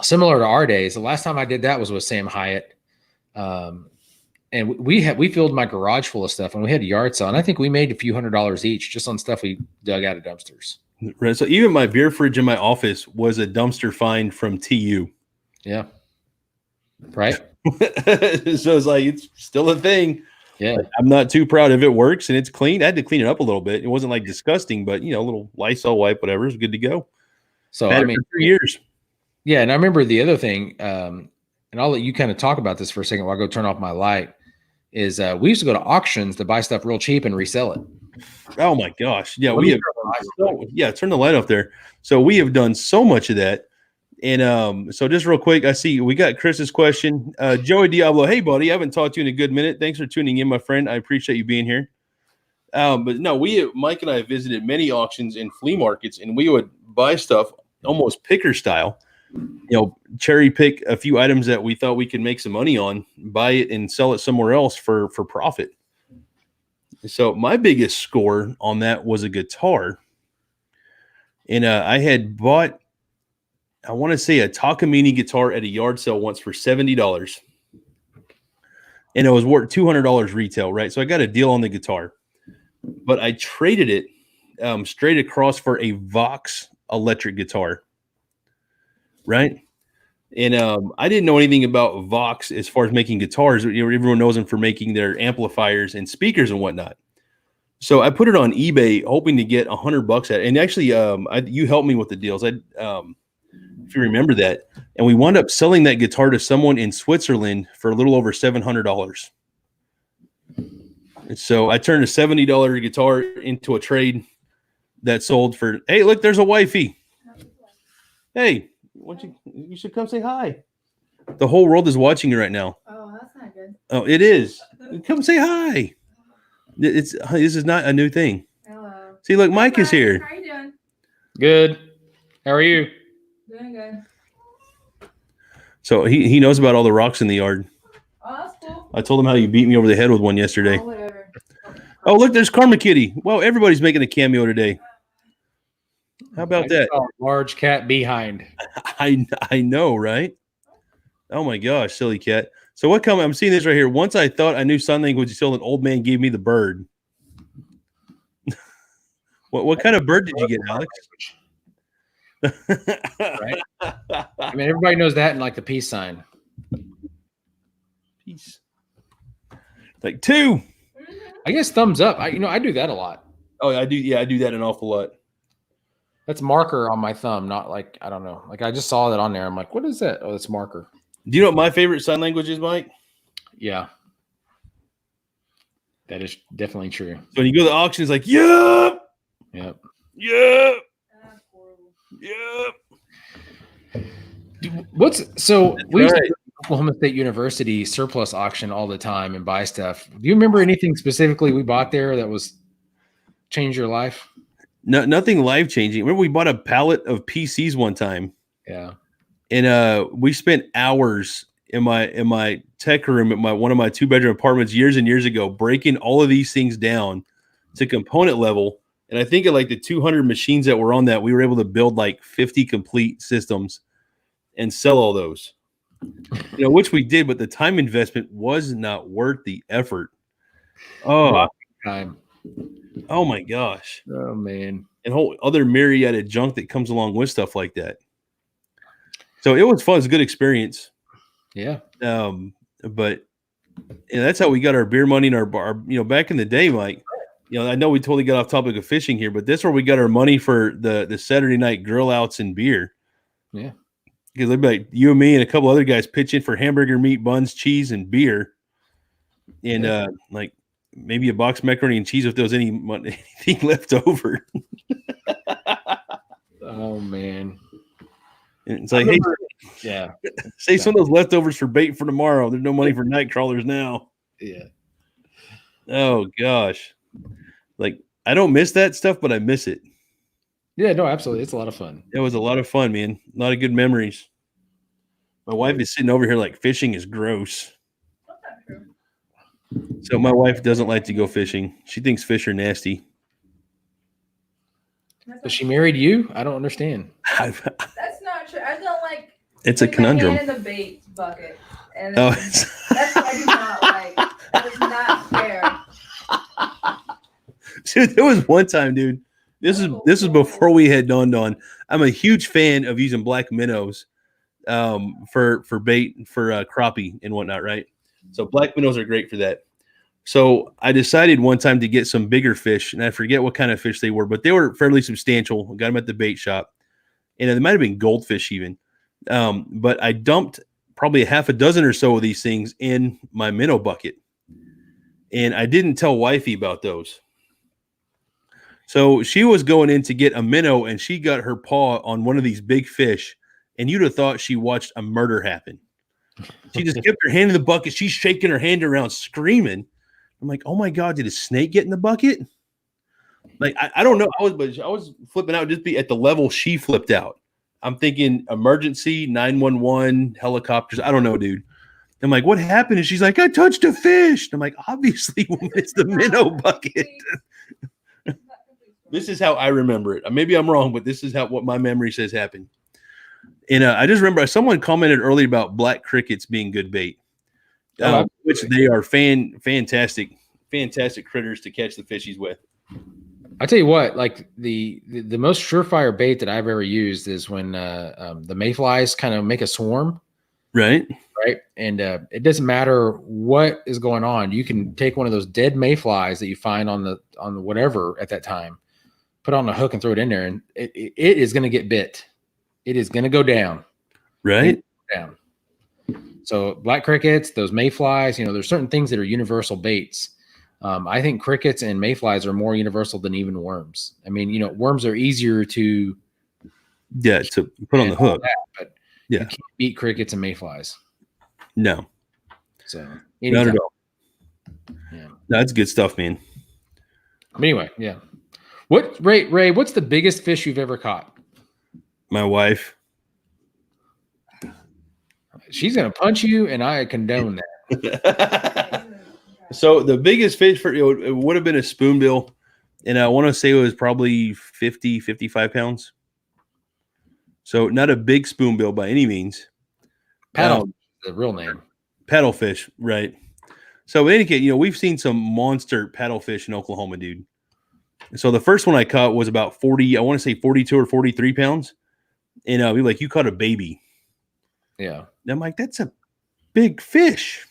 similar to our days, the last time I did that was with Sam Hyatt. And we filled my garage full of stuff, and we had a yard sale, and I think we made a few $100s each just on stuff we dug out of dumpsters. Right. So even my beer fridge in my office was a dumpster find from TU. Yeah. Right. So it's like, it's still a thing. Yeah. I'm not too proud if it works and it's clean. I had to clean it up a little bit. It wasn't like disgusting, but a little Lysol wipe, whatever, is good to go. So I mean, 3 years. Yeah. And I remember the other thing, and I'll let you kind of talk about this for a second while I go turn off my light, is we used to go to auctions to buy stuff real cheap and resell it. Oh my gosh. Yeah. Turn the light off there. So we have done so much of that. And so just real quick, I see we got Chris's question. Joey Diablo, hey buddy, I haven't talked to you in a good minute. Thanks for tuning in, my friend. I appreciate you being here. But no, Mike and I visited many auctions and flea markets, and we would buy stuff almost picker style. Cherry pick a few items that we thought we could make some money on, buy it and sell it somewhere else for profit. So my biggest score on that was a guitar. And I had bought, I want to say, a Takamine guitar at a yard sale once for $70. And it was worth $200 retail, right? So I got a deal on the guitar. But I traded it straight across for a Vox electric guitar. Right? And I didn't know anything about Vox as far as making guitars. Everyone knows them for making their amplifiers and speakers and whatnot. So I put it on eBay hoping to get $100 at it. And actually, you helped me with the deals. If you remember that. And we wound up selling that guitar to someone in Switzerland for a little over $700. And so I turned a $70 guitar into a trade that sold for, hey, look, there's a wifey. Hey, you should come say hi. The whole world is watching you right now. Oh, that's not good. Oh, it is. Come say hi. This is not a new thing. Hello. See, look, Mike is here. How you doing? Good. How are you? Doing good. So he knows about all the rocks in the yard. Oh, that's cool. I told him how you beat me over the head with one yesterday. Oh, whatever. Oh, look, there's Karma Kitty. Well, everybody's making a cameo today. How about that? Large cat behind. I know, right? Oh my gosh, silly cat. So what comment? I'm seeing this right here. Once I thought I knew sign language until an old man gave me the bird. What kind of bird did you get, Alex? Right? I mean, everybody knows that in like the peace sign. Peace. Like 2. I guess thumbs up. I do that a lot. Oh, I do. Yeah, I do that an awful lot. That's marker on my thumb, not like, I don't know. Like I just saw that on there. I'm like, what is that? Oh, it's marker. Do you know what my favorite sign language is, Mike? Yeah. That is definitely true. So when you go to the auction, it's like, yep. Yep. Yep. That's horrible. Yep. We used to go to Oklahoma State University surplus auction all the time and buy stuff. Do you remember anything specifically we bought there that was changed your life? No, nothing life changing. Remember we bought a pallet of PCs one time. Yeah. And we spent hours in my tech room at one of my 2-bedroom apartments years and years ago, breaking all of these things down to component level. And I think at like the 200 machines that were on that, we were able to build like 50 complete systems and sell all those. Which we did, but the time investment was not worth the effort. Oh, Time. Oh my gosh. Oh man. And whole other myriad of junk that comes along with stuff like that. So it was fun. It was a good experience. Yeah. But that's how we got our beer money and our bar, back in the day, Mike. I know we totally got off topic of fishing here, but that's where we got our money for the Saturday night grill outs and beer. Yeah. because they'd be like, you and me and a couple other guys pitch in for hamburger meat, buns, cheese, and beer, and like maybe a box of macaroni and cheese if there was anything left over. Oh man. And it's like, hey, yeah, save some of those leftovers for bait for tomorrow. There's no money for night crawlers now. yeah. Oh gosh, like I don't miss that stuff, but I miss it. Yeah, no, absolutely. It's a lot of fun. It was a lot of fun, man. A lot of good memories. My wife is sitting over here like fishing is gross. That's not true. So my wife doesn't like to go fishing. She thinks fish are nasty. That's But not she married you? I don't understand. That's not true. I don't like. It's a putting my conundrum. hand in the bait bucket, and Oh, that's what I do not like. That is not fair. dude, there was one time, dude. This is before we had dawned on. I'm a huge fan of using black minnows for bait for crappie and whatnot, right? So black minnows are great for that. So I decided one time to get some bigger fish, and I forget what kind of fish they were, but they were fairly substantial. I got them at the bait shop, and it might have been goldfish even. But I dumped probably a half a dozen or so of these things in my minnow bucket, and I didn't tell wifey about those. So she was going in to get a minnow, and she got her paw on one of these big fish, and you'd have thought she watched a murder happen. She just kept her hand in the bucket. She's shaking her hand around, screaming. I'm like, oh my God, did a snake get in the bucket? Like, I don't know. I was flipping out just be at the level she flipped out. I'm thinking emergency, 911, helicopters. I don't know, dude. I'm like, what happened? And she's like, I touched a fish. And I'm like, obviously, it's the minnow bucket. This is how I remember it. Maybe I'm wrong, but this is what my memory says happened. And I just remember someone commented earlier about black crickets being good bait, which they are fantastic critters to catch the fishies with. I tell you what, like the most surefire bait that I've ever used is when the mayflies kind of make a swarm, right? And it doesn't matter what is going on. You can take one of those dead mayflies that you find on the whatever at that time, put on a hook and throw it in there, and it is going to get bit. It is going to go down, right? Down. So black crickets, those mayflies, there's certain things that are universal baits. I think crickets and mayflies are more universal than even worms. I mean, worms are easier to put on the hook, but you can't beat crickets and mayflies. No. So not at all. Yeah, that's good stuff, man. But anyway, yeah. Ray, what's the biggest fish you've ever caught? My wife. She's gonna punch you, and I condone that. So the biggest fish it would have been a spoonbill, and I want to say it was probably 50, 55 pounds. So not a big spoonbill by any means. Paddle, the real name. Paddlefish, right? So in any case, we've seen some monster paddlefish in Oklahoma, dude. So the first one I caught was about 40, I want to say 42 or 43 pounds. And we like, you caught a baby. Yeah. And I'm like, that's a big fish.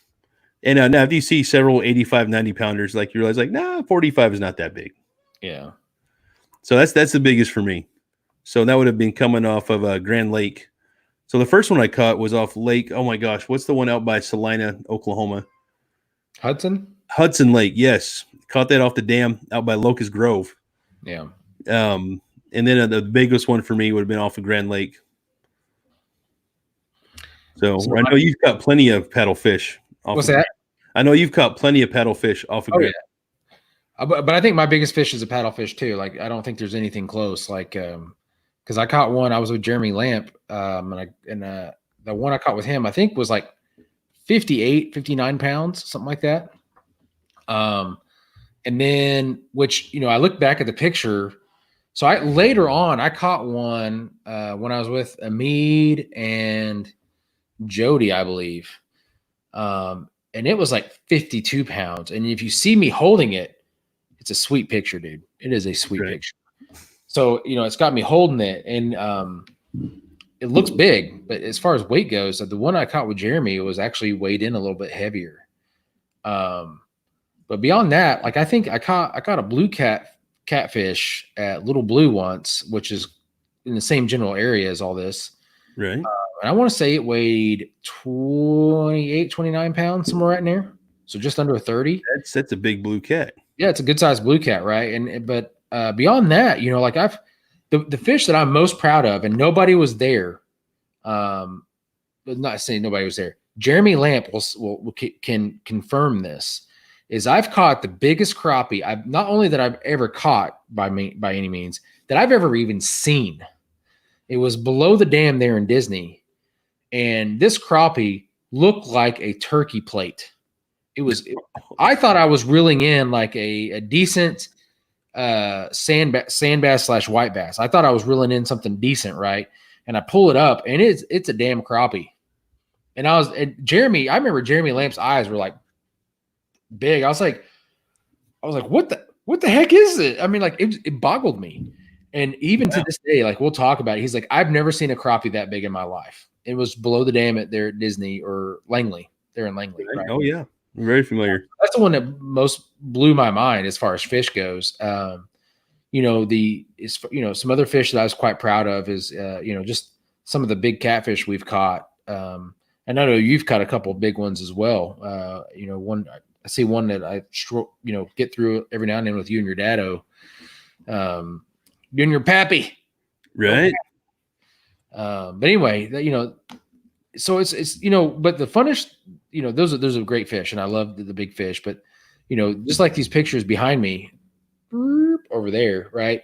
And now if you see several 85, 90 pounders, like you realize like, 45 is not that big. Yeah. So that's the biggest for me. So that would have been coming off of Grand Lake. So the first one I caught was off Lake. Oh my gosh. What's the one out by Salina, Oklahoma? Hudson Lake. Yes. Caught that off the dam out by Locust Grove. Yeah. And then the biggest one for me would have been off of Grand Lake. So I know you've got plenty of paddlefish. What's that? I know you've caught plenty of paddlefish off of Grand. Yeah. But I think my biggest fish is a paddlefish too. Like, I don't think there's anything close. Like, because I caught one. I was with Jeremy Lamp, and the one I caught with him, I think was like 58, 59 pounds, something like that. And then, which, I look back at the picture. So later on, I caught one when I was with Amid and Jody, I believe. And it was like 52 pounds. And if you see me holding it, it's a sweet picture, dude. It is a sweet picture. So, it's got me holding it, and it looks big, but as far as weight goes, the one I caught with Jeremy was actually weighed in a little bit heavier. But beyond that, like, I think I caught a blue catfish at Little Blue once, which is in the same general area as all this. Right. And I want to say it weighed 28, 29 pounds, somewhere right in there. So just under 30. That's a big blue cat. Yeah, it's a good sized blue cat, right? But beyond that, like the fish that I'm most proud of, and nobody was there. But not saying nobody was there. Jeremy Lamp can confirm this. Is I've caught the biggest crappie not only that I've ever caught by any means, that I've ever even seen. It was below the dam there in Disney, and this crappie looked like a turkey plate. I thought I was reeling in like a decent sand bass / white bass. I thought I was reeling in something decent, right? And I pull it up, and it's a damn crappie. And Jeremy, I remember Jeremy Lamp's eyes were like big. I was like, what the heck is it? I mean, like it boggled me. And even to this day, like we'll talk about it. He's like, I've never seen a crappie that big in my life. It was below the dam there at Disney or Langley. They're in Langley. Right? Oh yeah, I'm very familiar. That's the one that most blew my mind as far as fish goes. Some other fish that I was quite proud of is just some of the big catfish we've caught. And I know you've caught a couple of big ones as well. I see one that I get through every now and then with you and your daddo. You and your pappy. Right. But anyway, so it's but the funnest, those are great fish, and I love the big fish, but just like these pictures behind me over there, right?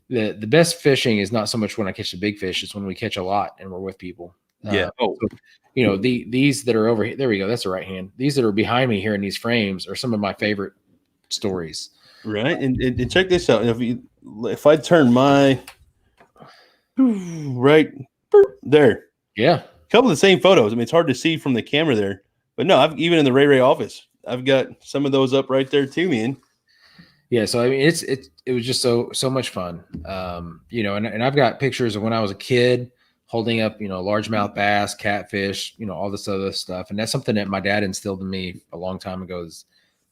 The best fishing is not so much when I catch the big fish, it's when we catch a lot and we're with people. Yeah. These that are over here, there we go. That's the right hand. These that are behind me here in these frames are some of my favorite stories. Right. And check this out. If I turn my right there. Yeah. A couple of the same photos. I mean, it's hard to see from the camera there, but no, even in the Ray office, I've got some of those up right there too, man. Yeah. So, I mean, it was just so much fun. And I've got pictures of when I was a kid holding up, largemouth bass, catfish, all this other stuff. And that's something that my dad instilled in me a long time ago, is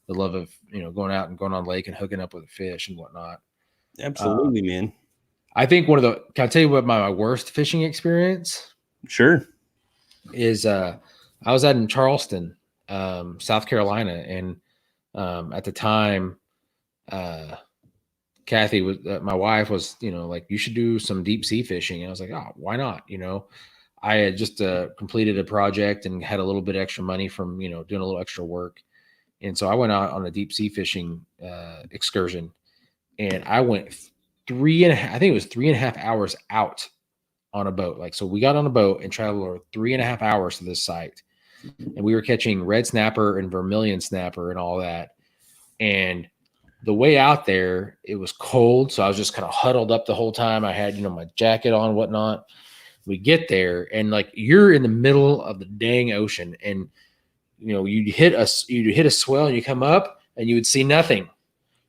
the love of, going out and going on lake and hooking up with a fish and whatnot. Absolutely, man. I think can I tell you what my worst fishing experience? Sure. Is I was out in Charleston, South Carolina. And at the time, Kathy was my wife was, like, you should do some deep sea fishing. And I was like, oh, why not? I had just completed a project and had a little bit extra money from, doing a little extra work. And so I went out on a deep sea fishing excursion, and I went 3.5 hours out on a boat. Like, so we got on a boat and traveled over 3.5 hours to this site, and we were catching red snapper and vermilion snapper and all that. And the way out there, it was cold, so I was just kind of huddled up the whole time. I had, my jacket on, whatnot. We get there, and like, you're in the middle of the dang ocean, and you'd hit a swell, and you come up, and you would see nothing.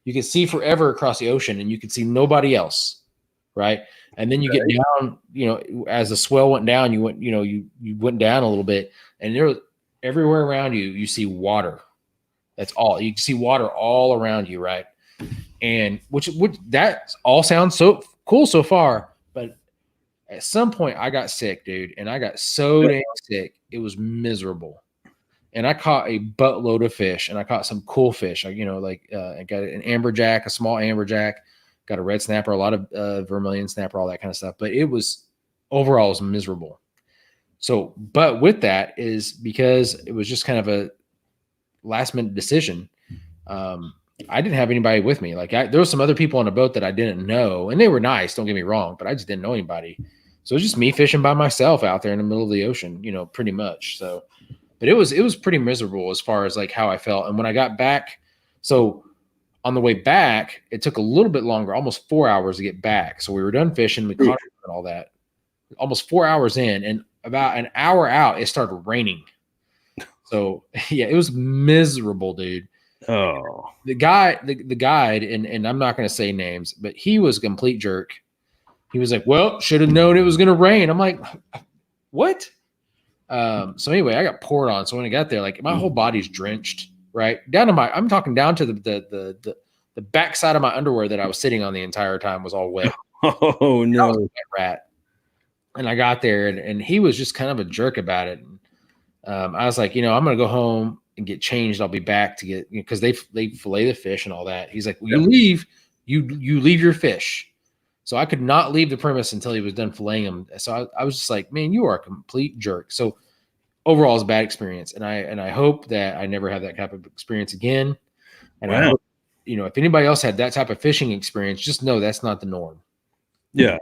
You could see forever across the ocean, and you could see nobody else, right? And then you get down, as the swell went down, you went down a little bit, and there was everywhere around you, you see water. That's all. You can see water all around you, right? And which that all sounds so cool so far, but at some point I got sick, dude, and I got so dang sick, it was miserable. And I caught a buttload of fish, and I caught some cool fish. I got an amberjack, a small amberjack, got a red snapper, a lot of vermilion snapper, all that kind of stuff. But it was miserable. So, but with that is because it was just kind of a last minute decision. I didn't have anybody with me. Like, there was some other people on a boat that I didn't know, and they were nice, don't get me wrong, but I just didn't know anybody. So it was just me fishing by myself out there in the middle of the ocean, pretty much. So, but it was pretty miserable as far as like how I felt. And when I got back, so on the way back, it took a little bit longer, almost 4 hours to get back. So we were done fishing, we caught and all that, almost 4 hours in, and about an hour out, it started raining. So yeah, it was miserable, dude. Oh, the guide, and I'm not going to say names, but he was a complete jerk. He was like, well, should have known it was going to rain. I'm like, what? So anyway, I got poured on. So when I got there, like, my whole body's drenched, right? I'm talking down to the backside of my underwear that I was sitting on the entire time was all wet. Oh no. Rat. And I got there, and he was just kind of a jerk about it. I was like, I'm going to go home and get changed. I'll be back to get, because they fillet the fish and all that. He's like, well, you leave your fish. So I could not leave the premise until he was done filleting them. So I was just like, man, you are a complete jerk. So overall, it's a bad experience. And I hope that I never have that type of experience again. And I hope, if anybody else had that type of fishing experience, just know that's not the norm. Yeah.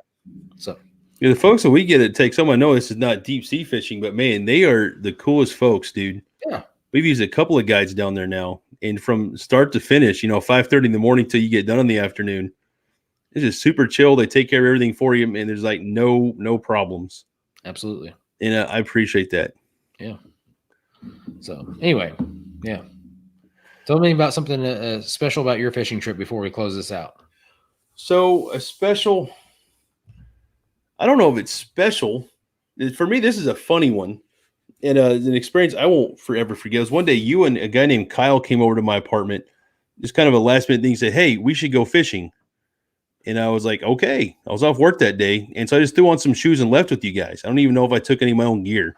So the folks that we get at Texoma, I know this is not deep sea fishing, but man, they are the coolest folks, dude. Yeah. We've used a couple of guides down there now, and from start to finish, 5:30 in the morning till you get done in the afternoon. It's just super chill. They take care of everything for you, and there's like no problems. Absolutely. And I appreciate that. Yeah. So anyway, yeah. Tell me about something special about your fishing trip before we close this out. So a special, I don't know if it's special. For me, this is a funny one. And an experience I won't forever forget. It was one day you and a guy named Kyle came over to my apartment. Just kind of a last minute thing. Said, hey, we should go fishing. And I was like, okay. I was off work that day. And so I just threw on some shoes and left with you guys. I don't even know if I took any of my own gear.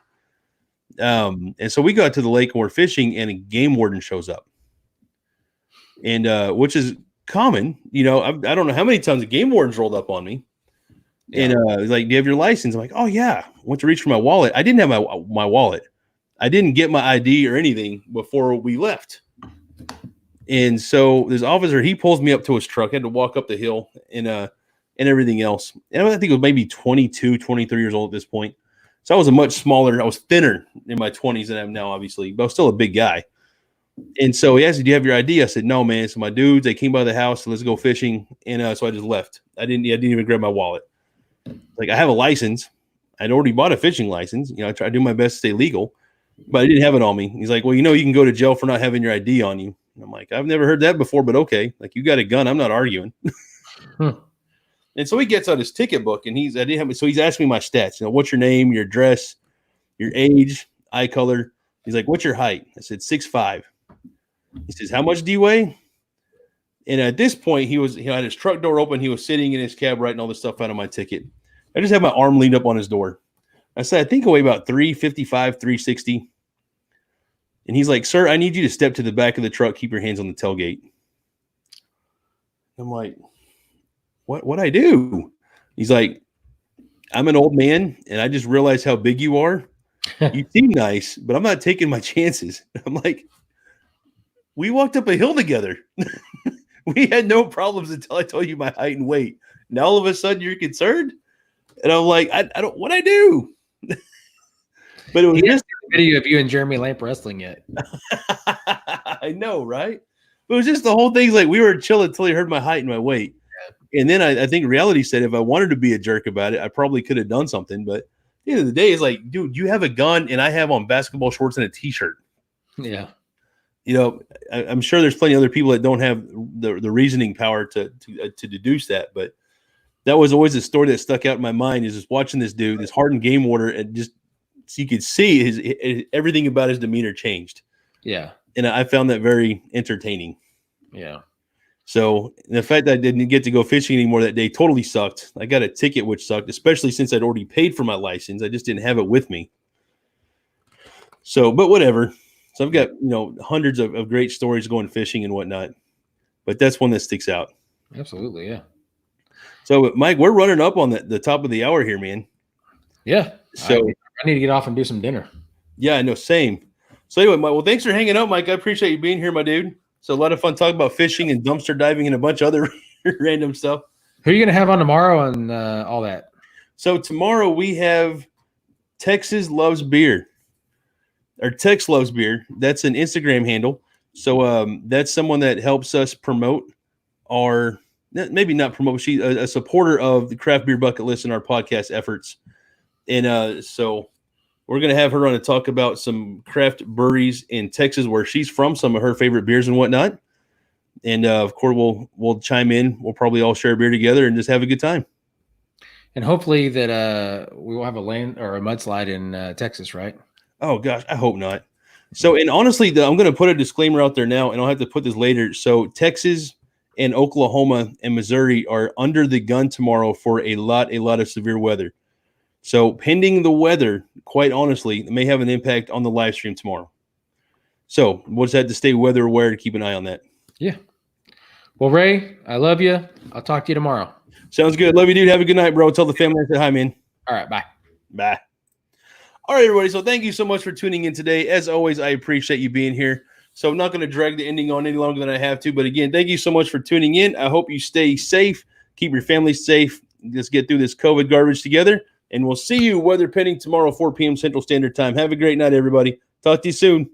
And so we got to the lake and we're fishing, and a game warden shows up. And which is common. I don't know how many times the game wardens rolled up on me. Yeah. And he's like, do you have your license? I'm like, oh, yeah. I went to reach for my wallet. I didn't have my wallet. I didn't get my ID or anything before we left. And so this officer, he pulls me up to his truck. I had to walk up the hill and everything else. And I think it was maybe 22, 23 years old at this point. So I was I was thinner in my 20s than I am now, obviously, but I was still a big guy. And so he asked, do you have your ID? I said, no, man. So my dudes, they came by the house. So let's go fishing. And so I just left. I didn't even grab my wallet. Like, I have a license. I'd already bought a fishing license. I try to do my best to stay legal, but I didn't have it on me. He's like, well, you can go to jail for not having your ID on you. And I'm like, I've never heard that before, but okay. Like, you got a gun. I'm not arguing. And so he gets out his ticket book, and he's asking me my stats. What's your name, your address, your age, eye color. He's like, what's your height? I said, 6'5". He says, how much do you weigh? And at this point, he had his truck door open. He was sitting in his cab writing all this stuff out of my ticket. I just had my arm leaned up on his door. I said, I think I weigh about 355, 360. And he's like, sir, I need you to step to the back of the truck. Keep your hands on the tailgate. I'm like, what'd I do? He's like, I'm an old man, and I just realized how big you are. You seem nice, but I'm not taking my chances. I'm like, we walked up a hill together. We had no problems until I told you my height and weight. Now all of a sudden you're concerned? And I'm like, I don't, what'd I do? But it was just a video of you and Jeremy Lamp wrestling yet. I know, right? It was just the whole thing. Like, we were chilling until he heard my height and my weight. Yeah. And then I think reality said, if I wanted to be a jerk about it, I probably could have done something. But at the end of the day, it's like, dude, you have a gun and I have on basketball shorts and a t-shirt. Yeah. I'm sure there's plenty of other people that don't have the reasoning power to deduce that, but that was always a story that stuck out in my mind, is just watching this dude, this hardened game warder, and just so you could see his everything about his demeanor changed. Yeah. And I found that very entertaining. Yeah. So the fact that I didn't get to go fishing anymore that day totally sucked. I got a ticket, which sucked, especially since I'd already paid for my license. I just didn't have it with me. So, but whatever. So I've got, hundreds of great stories going fishing and whatnot, but that's one that sticks out. Absolutely. Yeah. So Mike, we're running up on the top of the hour here, man. Yeah. So I need to get off and do some dinner. Yeah, I know. Same. So anyway, Mike, well, thanks for hanging out, Mike. I appreciate you being here, my dude. So a lot of fun talking about fishing and dumpster diving and a bunch of other random stuff. Who are you going to have on tomorrow and all that? So tomorrow we have Texas Loves Beer. Or Tex Loves Beer. That's an Instagram handle. So that's someone that helps us promote our, maybe not promote, she's a supporter of the Craft Beer Bucket List and our podcast efforts. And so we're going to have her on to talk about some craft breweries in Texas where she's from, some of her favorite beers and whatnot. And of course, we'll chime in. We'll probably all share a beer together and just have a good time. And hopefully that we will have a land or a mudslide in Texas, right? Oh, gosh, I hope not. So, and honestly, I'm going to put a disclaimer out there now, and I'll have to put this later. So Texas and Oklahoma and Missouri are under the gun tomorrow for a lot of severe weather. So pending the weather, quite honestly, it may have an impact on the live stream tomorrow. So we'll just have to stay weather aware to keep an eye on that. Yeah. Well, Ray, I love you. I'll talk to you tomorrow. Sounds good. Love you, dude. Have a good night, bro. Tell the family I said hi, man. All right. Bye. Bye. All right, everybody. So thank you so much for tuning in today. As always, I appreciate you being here. So I'm not going to drag the ending on any longer than I have to. But again, thank you so much for tuning in. I hope you stay safe. Keep your family safe. Let's get through this COVID garbage together. And we'll see you, weather pending, tomorrow, 4 p.m. Central Standard Time. Have a great night, everybody. Talk to you soon.